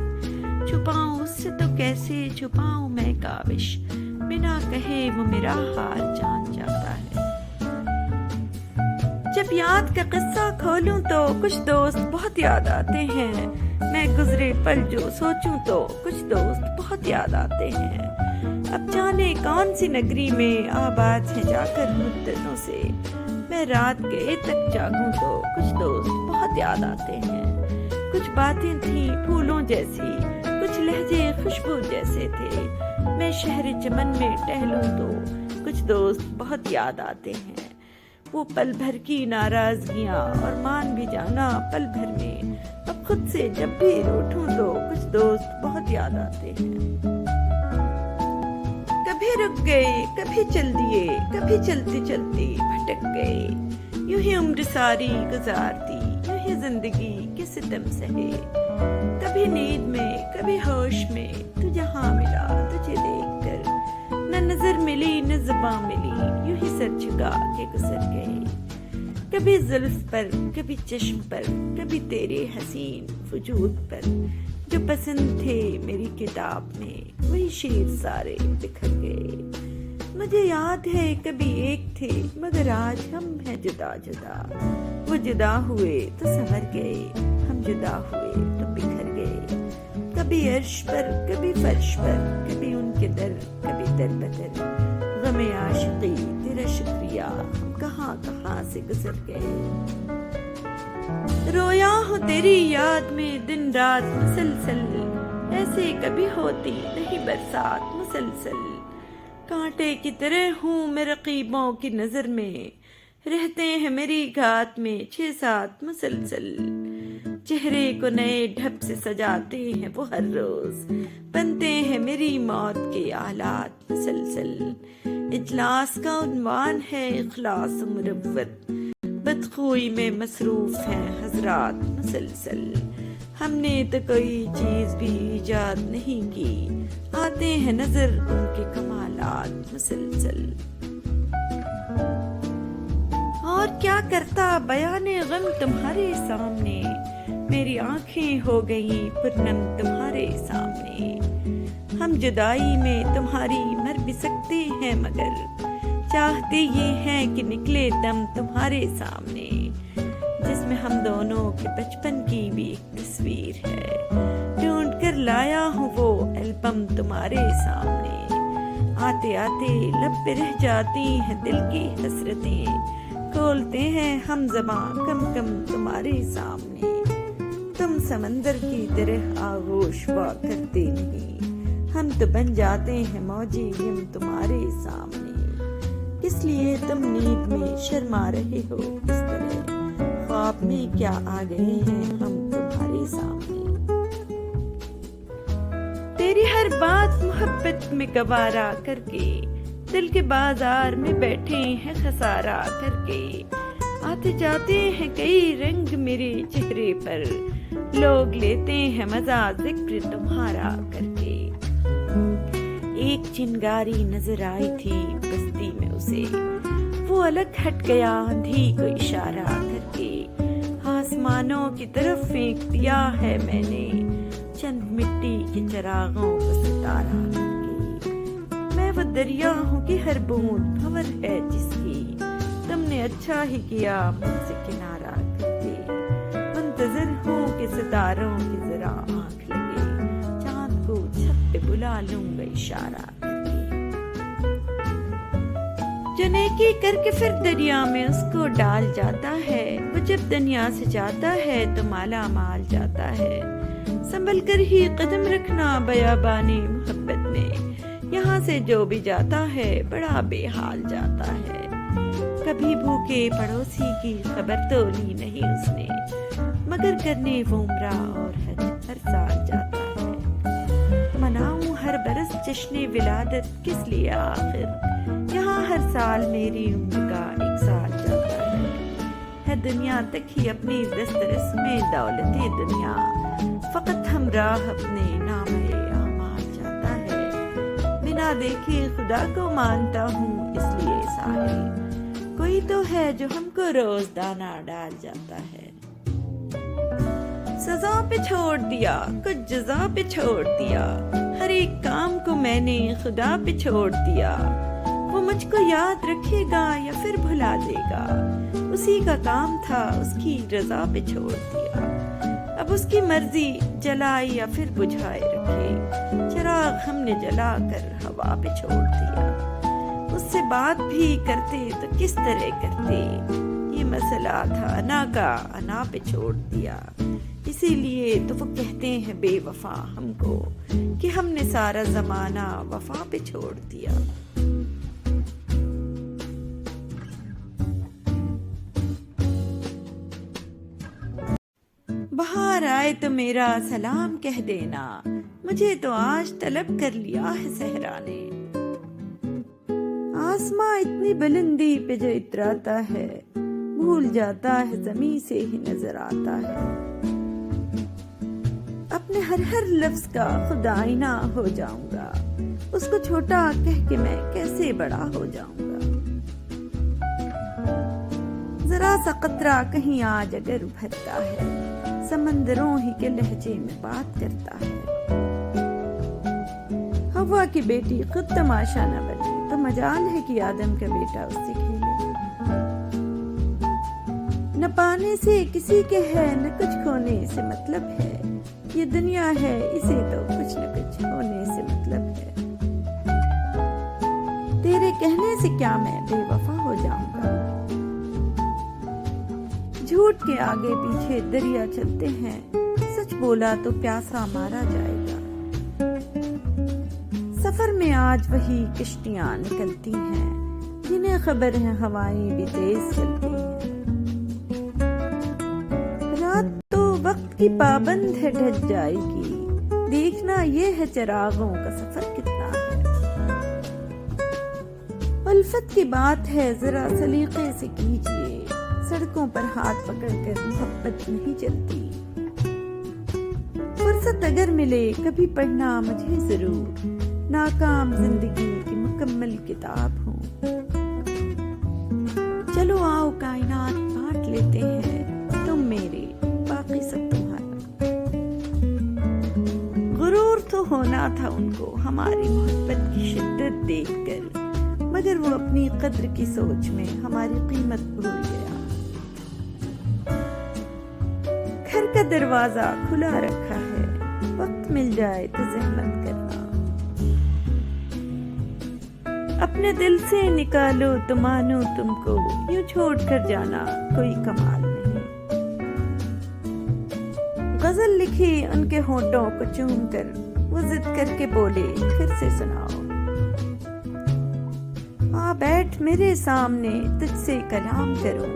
چھپاؤں اس سے تو کیسے چھپاؤں میں کاوش، بنا کہے وہ میرا حال جان جاتا ہے. جب یاد کا قصہ کھولوں تو کچھ دوست بہت یاد آتے ہیں. میں گزرے پل جو سوچوں تو کچھ دوست بہت یاد آتے ہیں. اب جانے کون سی نگری میں آباد ہے جا کر مدتوں سے، میں رات گئے تک جاگوں تو کچھ دوست بہت یاد آتے ہیں. کچھ باتیں تھیں پھولوں جیسی، کچھ لہجے خوشبو جیسے تھے. میں شہر چمن میں ٹہلوں تو کچھ دوست بہت یاد آتے ہیں. وہ پل بھر کی ناراضگیاں اور مان بھی جانا پل بھر میں. اب خود سے جب بھی روٹھوں تو کچھ دوست بہت یاد آتے ہیں. کبھی رک گئے کبھی چل دیے، کبھی چلتے چلتے بھٹک گئے. یوں ہی عمر ساری گزار دی، یوں ہی زندگی کے ستم سہے. کبھی نیند میں کبھی ہوش میں تو جہاں ملا تجھے دیکھ کر، نہ نظر ملی نہ زباں ملی، یوں ہی سر جھکا کے گزر گئے. کبھی زلف پر کبھی چشم پر، کبھی تیرے حسین وجود پر. جو پسند تھے میری کتاب میں وہی شعر سارے بکھر گئے. مجھے یاد ہے کبھی ایک تھے مگر آج ہم ہیں جدا جدا. وہ جدا ہوئے تو سنور گئے، ہم جدا ہوئے تو بکھر گئے. کبھی عرش پر کبھی فرش پر، کبھی ان کے در کبھی در بدر. غم عاشقی تیرا شکریہ، ہم کہاں کہاں سے گزر گئے. رویا ہوں تیری یاد میں دن رات مسلسل، ایسے کبھی ہوتی نہیں برسات مسلسل. کانٹے کی طرح ہوں میں رقیبوں کی نظر میں، رہتے ہیں میری گھات میں 6-7 مسلسل. چہرے کو نئے ڈھب سے سجاتے ہیں وہ ہر روز، بنتے ہیں میری موت کے آلات مسلسل. اجلاس کا عنوان ہے اخلاص و مروت، بدخوئی میں مصروف ہیں حضرات مسلسل. ہم نے تو کوئی چیز بھی ایجاد نہیں کی، آتے ہیں نظر ان کے کمالات مسلسل. اور کیا کرتا بیان غم تمہارے سامنے، میری آنکھیں ہو گئیں پرنم تمہارے سامنے. ہم جدائی میں تمہاری مر بھی سکتے ہیں مگر چاہتے یہ ہیں کہ نکلے دم تمہارے سامنے. جس میں ہم دونوں کے بچپن کی بھی ایک تصویر ہے، ڈھونڈ کر لایا ہوں وہ البم تمہارے سامنے. آتے آتے لب پہ رہ جاتی ہیں دل کی حسرتیں، کھولتے ہیں ہم زباں کم کم تمہارے سامنے. تم سمندر کی طرح آغوش ہوا کرتے نہیں، ہم تو بن جاتے ہیں موجی یم تمہارے سامنے. اس لیے تم نیند میں شرما رہے ہو اس طرح، خواب میں کیا آ گئے ہیں ہم تمہارے سامنے. تیری ہر بات محبت میں گوارا کر کے، دل کے بازار میں بیٹھے ہیں خسارہ کر کے. آتے جاتے ہیں کئی رنگ میرے چہرے پر، لوگ لیتے ہیں مزہ ذکر تمہارا کر کے. ایک چنگاری نظر آئی تھی بستی میں اسے، وہ الگ ہٹ گیا اندھی کو اشارہ کر کے. آسمانوں کی طرف پھینک دیا ہے میں نے چند مٹی کے چراغوں کو ستارہ کر کے. میں وہ دریا ہوں کہ ہر بوند بھور ہے جس کی، تم نے اچھا ہی کیا مجھ سے کنارہ کر کے. منتظر ہوں کہ ستاروں کی ذرا آنکھ لگے، چاند کو چھت پہ بلا لوں گا اشارہ کر کے. جو نیکی کر کے پھر دریا میں اس کو ڈال جاتا ہے، وہ جب دنیا سے جاتا ہے تو مالا مال جاتا ہے. سنبھل کر ہی قدم رکھنا بیابانی محبت میں، یہاں سے جو بھی جاتا ہے بڑا بے حال جاتا ہے. کبھی بھوکے پڑوسی کی خبر تو لی نہیں اس نے، مگر کرنے وہ عمرہ اور حج ہر سال جاتا ہے. مناؤں ہر برس جشن ولادت کس لیے آخر؟ یہاں ہر سال میری عمر کا 1 سال جاتا ہے دنیا تک ہی اپنی دسترس میں دولت دنیا، فقط ہمراہ اپنے نام اعمال جاتا ہے، بنا دیکھے خدا کو مانتا ہوں اس لیے ساحل، کوئی تو ہے جو ہم کو روز دانہ ڈال جاتا ہے۔ سزا پہ چھوڑ دیا، کچھ جزا پہ چھوڑ دیا، ہر ایک کام کو میں نے خدا پہ چھوڑ دیا، وہ مجھ کو یاد رکھے گا یا پھر بھلا دے گا، اسی کا کام تھا اس کی رضا پہ چھوڑ دیا، اب اس کی مرضی جلائے یا پھر بجھائے رکھے، چراغ ہم نے جلا کر ہوا پہ چھوڑ دیا، اس سے بات بھی کرتے تو کس طرح کرتے، یہ مسئلہ تھا انا کا انا پہ چھوڑ دیا، اسی لیے تو وہ کہتے ہیں بے وفا ہم کو کہ ہم نے سارا زمانہ وفا پہ چھوڑ دیا۔ بہار آئے تو میرا سلام کہہ دینا، مجھے تو آج طلب کر لیا ہے صحرا نے، آسماں اتنی بلندی پہ جو اتراتا ہے، بھول جاتا ہے زمیں سے ہی نظر آتا ہے، اپنے ہر لفظ کا خود آئینہ ہو جاؤں گا، اس کو چھوٹا کہہ کے میں کیسے بڑا ہو جاؤں گا، ذرا سا قطرہ کہیں آج اگر ابھرتا ہے، سمندروں ہی کے لہجے میں بات کرتا ہے، ہوا کی بیٹی خود تماشا نہ بنے تو مجال ہے کہ آدم کا بیٹا اس سے کھیلے، نہ پانے سے کسی کے ہے نہ کچھ کھونے سے مطلب ہے، یہ دنیا ہے اسے تو کچھ نہ کچھ ہونے سے مطلب ہے، تیرے کہنے سے کیا میں بے وفا ہو جاؤں گا، جھوٹ کے آگے پیچھے دریا چلتے ہیں، سچ بولا تو پیاسا مارا جائے گا، سفر میں آج وہی کشتیاں نکلتی ہیں جنہیں خبر ہے ہوائیں بھی تیز چلتی ہیں، رات تو وقت کی پابند ہے ڈھل جائے گی، دیکھنا یہ ہے چراغوں کا سفر کتنا ہے، الفت کی بات ہے ذرا سلیقے سے کیجیے، سڑکوں پر ہاتھ پکڑ کر محبت نہیں چلتی، فرصت اگر ملے کبھی پڑھنا مجھے ضرور، ناکام زندگی کی مکمل کتاب ہوں، چلو آؤ کائنات بانٹ لیتے ہیں، تم میرے باقی سب تمہارا، غرور تو ہونا تھا ان کو ہماری محبت کی شدت دیکھ کر، مگر وہ اپنی قدر کی سوچ میں ہماری قیمت بھول گیا، گھر کا دروازہ کھلا رکھا ہے، وقت مل جائے تو زحمت کرنا، اپنے دل سے نکالو تو مانو تم کو، یوں چھوڑ کر جانا کوئی کمال نہیں، غزل لکھی ان کے ہونٹوں کو چوم کر، وہ ضد کر کے بولے پھر سے سناؤ، آ بیٹھ میرے سامنے تجھ سے کلام کروں،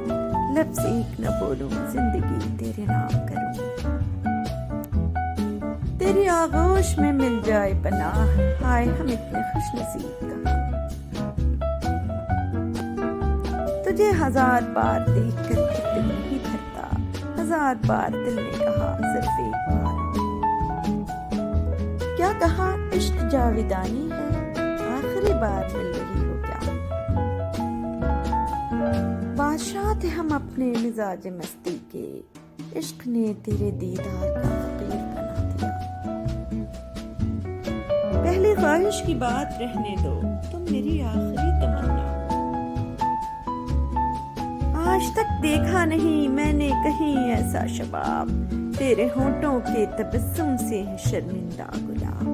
لفظ ایک نہ بولوں زندگی تیرے نام کروں، تیری آغوش میں مل جائے پناہ، ہائے ہم اتنے خوش نصیب کہاں، تجھے 1000 بار دیکھ کر دل نہیں بھرتا، 1000 بار دل نے کہا صرف ایک بار، کیا کہا عشق جاویدانی ہے، آخری بار مل رہی ہو کیا، بادشاہ تھے ہم اپنے مزاج مستی کے، عشق نے تیرے دیدار کا فقیر بنا دیا، پہلی خواہش کی بات رہنے دو، تم میری آخری تمنا، آج تک دیکھا نہیں میں نے کہیں ایسا شباب، تیرے ہونٹوں کے تبسم سے ہے شرمندہ گلاب،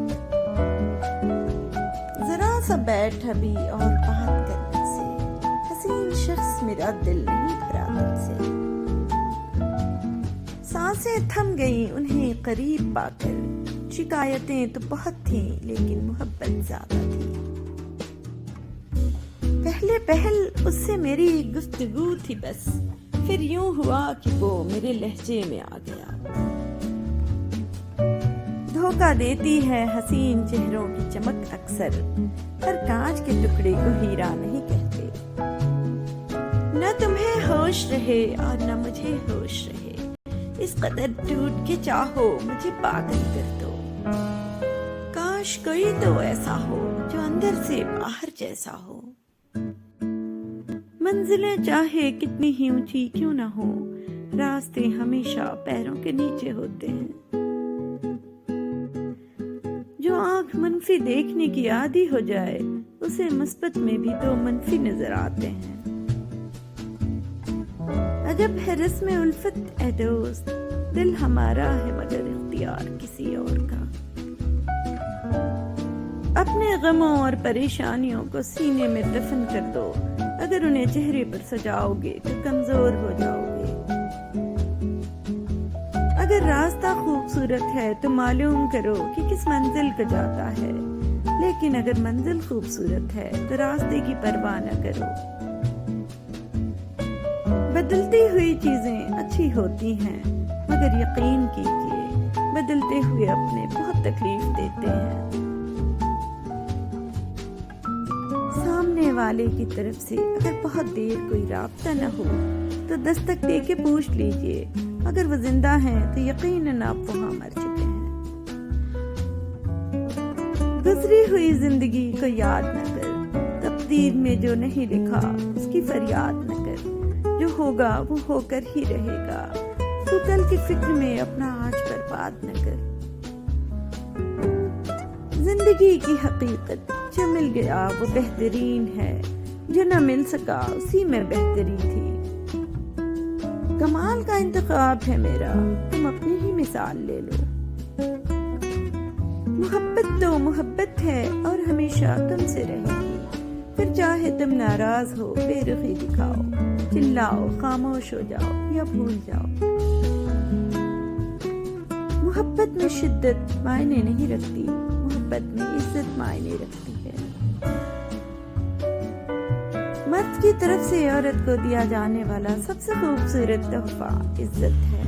ذرا سا بیٹھ ابھی اور بات کرنے سے، حسین شخص میرا دل نہیں بھرا تجھ سے، سانسیں تھم گئیں انہیں قریب پا کر، شکایتیں تو بہت تھیں لیکن محبت زیادہ تھی، پہلے پہل اس سے میری گفتگو تھی بس، پھر یوں ہوا کہ وہ میرے لہجے میں آ گیا، دھوکہ دیتی ہے حسین چہروں کی چمک اکثر، ہر کانچ کے ٹکڑے کو ہیرا نہیں کہتے۔ نہ تمہیں ہوش رہے اور نہ مجھے ہوش رہے، اس قدر ٹوٹ کے چاہو مجھے پاگل کر دو۔ کاش کوئی تو ایسا ہو جو اندر سے باہر جیسا ہو۔ منزلیں چاہے کتنی ہی اونچی کیوں نہ ہو، راستے ہمیشہ پیروں کے نیچے ہوتے ہیں۔ جو آنکھ منفی دیکھنے کی عادی ہو جائے، اسے مثبت میں بھی تو منفی نظر آتے ہیں۔ عجب ہے رسم الفت اے دوست، دل ہمارا ہے مگر اختیار کسی اور کا۔ اپنے غموں اور پریشانیوں کو سینے میں دفن کر دو، اگر انہیں چہرے پر سجاؤ گے تو کمزور ہو جاؤ گے۔ اگر راستہ خوبصورت ہے تو معلوم کرو کہ کس منزل کو جاتا ہے، لیکن اگر منزل خوبصورت ہے تو راستے کی پرواہ نہ کرو۔ بدلتی ہوئی چیزیں اچھی ہوتی ہیں، مگر یقین کیجیے بدلتے ہوئے اپنے بہت تکلیف دیتے ہیں۔ سامنے والے کی طرف سے اگر بہت دیر کوئی رابطہ نہ ہو تو دستک دے کے پوچھ لیجیے، اگر وہ زندہ ہیں تو یقیناً آپ وہاں مر چکے ہیں۔ گزری ہوئی زندگی کو یاد نہ کر، تقدیر میں جو نہیں لکھا اس کی فریاد نہ کر، جو ہوگا وہ ہو کر ہی رہے گا۔ تو کل کی فکر میں اپنا آج برباد نہ کر۔ زندگی کی حقیقت جو مل گیا وہ بہترین ہے، جو نہ مل سکا اسی میں بہتری تھی۔ کمال کا انتخاب ہے میرا، تم اپنی ہی مثال لے لو۔ محبت تو محبت ہے اور ہمیشہ تم سے رہے گی، پھر چاہے تم ناراض ہو، بے رخی دکھاؤ، چلاؤ، خاموش ہو جاؤ یا بھول جاؤ۔ محبت میں شدت معنی نہیں رکھتی، محبت میں عزت معنی رکھتی ہے۔ مرد کی طرف سے عورت کو دیا جانے والا سب سے خوبصورت تحفہ عزت ہے۔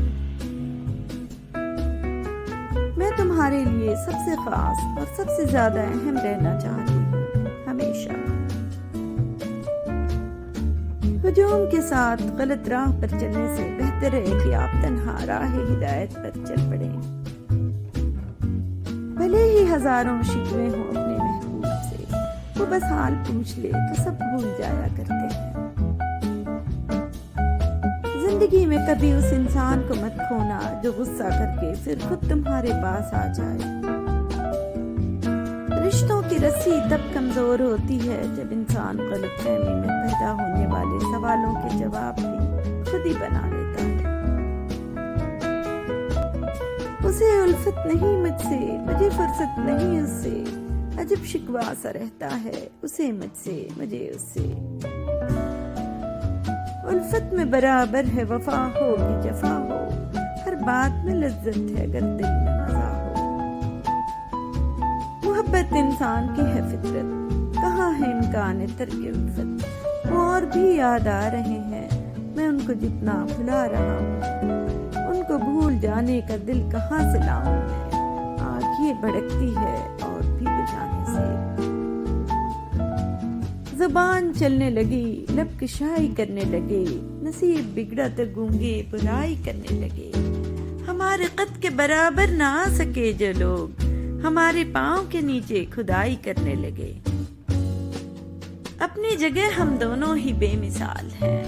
میں تمہارے لیے سب سے خاص اور سب سے زیادہ اہم رہنا چاہتی ہوں، ہمیشہ۔ ہجوم کے ساتھ غلط راہ پر چلنے سے بہتر ہے کہ آپ تنہا راہ ہدایت پر چل پڑیں۔ بھلے ہی ہزاروں شکوے ہوں اپنے محبوب سے، وہ بس حال پوچھ لے تو سب بھول جایا کرتے ہیں۔ زندگی میں کبھی اس انسان کو مت کھونا جو غصہ کر کے پھر خود تمہارے پاس آ جائے۔ رشتوں کی رسی تب کمزور ہوتی ہے جب انسان غلط فہمی میں پیدا ہونے والے سوالوں کے جواب بھی خود ہی بنا لیتا ہے۔ اسے الفت نہیں مجھ سے، مجھے فرصت نہیں اس سے، عجب شکوا سا رہتا ہے اسے مجھ سے، مجھے اس سے۔ الفت میں برابر ہے وفا ہو کہ جفا ہو، ہر بات میں لذت ہے اگر دل میں مزہ ہو۔ محبت انسان کی ہے فطرت، کہاں ہے امکان ترک الفت۔ وہ اور بھی یاد آ رہے ہیں، میں ان کو جتنا بھلا رہا ہوں، ان کو بھول جانے کا دل کہاں سے لاؤں میں۔ آگ یہ بھڑکتی ہے اور بھی بجھانے سے۔ زبان چلنے لگی، لب کشائی کرنے لگے، نصیب بگڑا تو گونگے برائی کرنے لگے۔ ہمارے قد کے برابر نہ آ سکے جو لوگ، ہمارے پاؤں کے نیچے کھدائی کرنے لگے۔ اپنی جگہ ہم دونوں ہی بے مثال ہیں،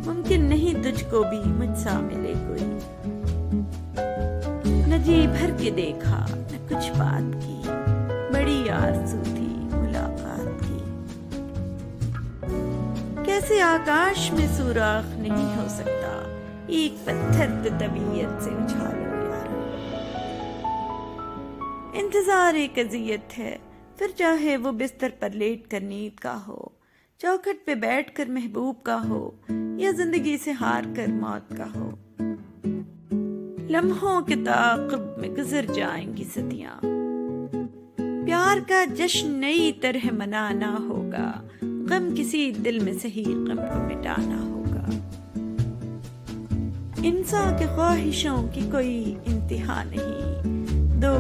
ممکن نہیں تجھ کو بھی مجھ سا ملے کوئی۔ نہ جی بھر کے دیکھا نہ کچھ بات کی، بڑی آرزو تھی ملاقات کی۔ کیسے آکاش میں سوراخ نہیں ہو سکتا، ایک پتھر تو طبیعت سے اچھالو یار۔ انتظار ایک اذیت ہے، پھر چاہے وہ بستر پر لیٹ کر نیند کا ہو، چوکھٹ پہ بیٹھ کر محبوب کا ہو، یا زندگی سے ہار کر موت کا ہو۔ لمحوں کے تعاقب میں گزر جائیں گی صدیاں، پیار کا جشن نئی طرح منانا ہوگا، غم کسی دل میں صحیح غم کو مٹانا ہوگا۔ انسان کے خواہشوں کی کوئی انتہا نہیں، 2